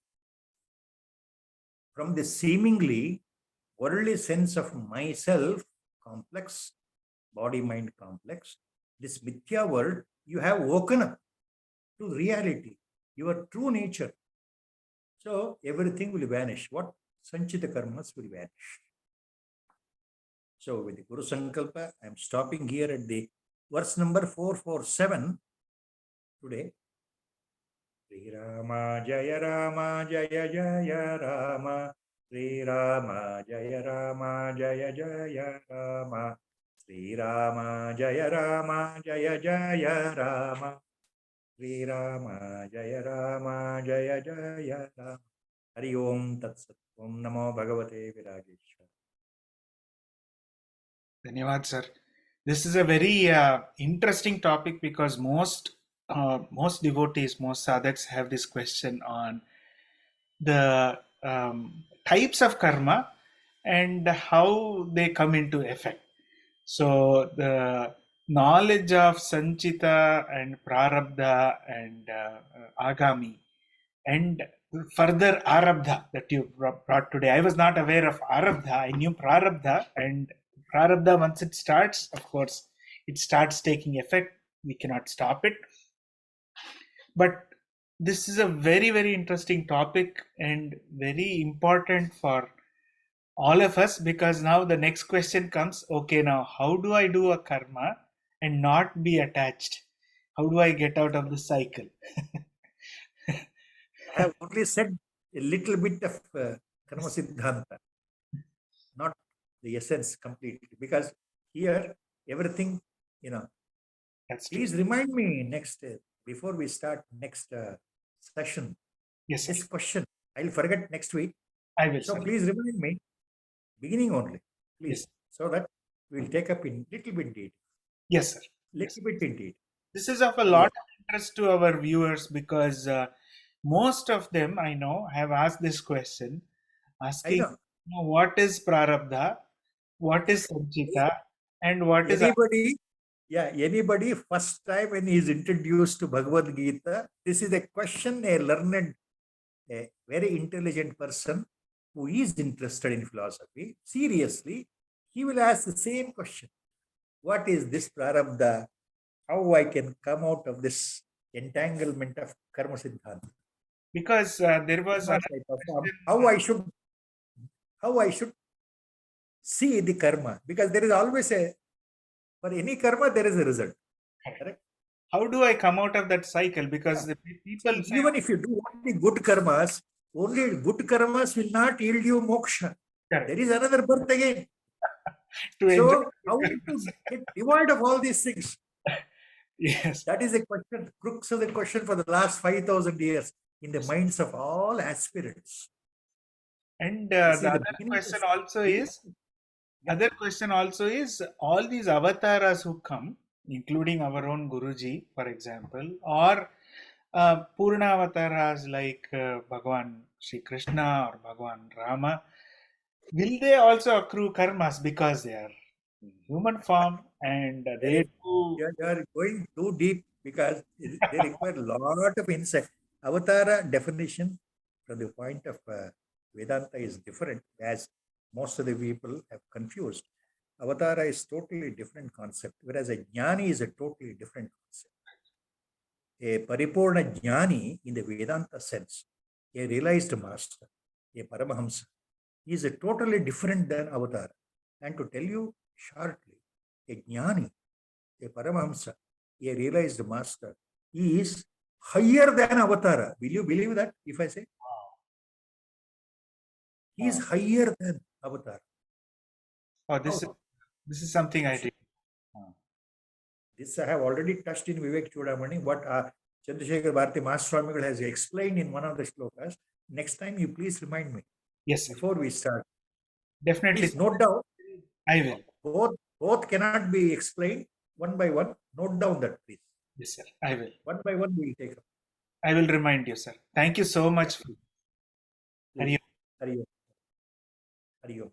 From the seemingly worldly sense of myself complex, body-mind complex, this mithya world, you have woken up to reality, your true nature. So everything will vanish. What? Sanchita karmas will vanish. So with the Guru Sankalpa, I am stopping here at the verse number 447 today. Sri Rama Jaya Rama Jaya Jaya Rama. Sri Rama Jaya Rama Jaya Jaya Rama. Sri Rama Jaya Rama Jaya Jaya Rama. Sri Rama Jaya Rama Jaya Jaya Rama. Hari Om Tat Sat. Om Namo Bhagavate Virageshwara. Dhanyavad, sir. This is a very interesting topic because most devotees, most sadhaks have this question on the types of karma and how they come into effect. So the knowledge of sanchita and prarabdha and agami and further arabdha that you brought today. I was not aware of arabdha. I knew prarabdha, and prarabdha, once it starts, of course, it starts taking effect. We cannot stop it. But this is a very, very interesting topic and very important for all of us, because now the next question comes, okay, now how do I do a karma and not be attached? How do I get out of the cycle? I have only said a little bit of karma siddhanta, not the essence completely, because here everything, That's please true. remind me next, before we start next session, Yes, sir. this question. I'll forget next week. I will, So sir. please remind me, beginning only, please, Yes. so that we'll take up in little bit detail. Yes, sir. Little bit in detail. This is of a lot of interest to our viewers because most of them, I know, have asked this question, asking, I know. What is prarabdha, what is sanchita, and what is Anybody first time when he is introduced to Bhagavad Gita, this is a question a learned, a very intelligent person who is interested in philosophy, seriously, he will ask the same question. What is this prarabdha? How I can come out of this entanglement of karma siddhanta? because there was another question. How I should see the karma, because there is always for any karma there is a result. Correct? How do I come out of that cycle? Because the people say, Even if you do only good karmas, only good karmas will not yield you moksha. Correct. There is another birth again. To So enjoy how good to karmas. get devoid of all these things? Yes. That is the question, crux of the question for the last 5,000 years in the minds of all aspirants. And You see, the the other beginning question is also is, all these avatars who come, including our own Guruji, for example, or Purna avatars like Bhagavan Sri Krishna or Bhagavan Rama, will they also accrue karmas because they are in human form and they do? You are going too deep because they require a lot of insight. Avatara definition from the point of Vedanta is different, as most of the people have confused. Avatara is totally different concept, whereas a jnani is a totally different concept. A paripurna jnani in the Vedanta sense, a realized master, a paramahamsa, is a totally different than avatara. And to tell you shortly, a jnani, a paramahamsa, a realized master, is higher than avatara. Will you believe that if I say? He is higher than avatar. Oh, this is something I did. This I have already touched in Vivek Chudamani, what Chandrasekhar Bharati Mahaswamigal has explained in one of the shlokas. Next time you please remind me. Yes, sir. Before we start. Definitely. Please note down. I will. Both cannot be explained one by one. Note down that, please. Yes, sir. I will. One by one, we will take up. I will remind you, sir. Thank you so much. Hari Om. Hari Om.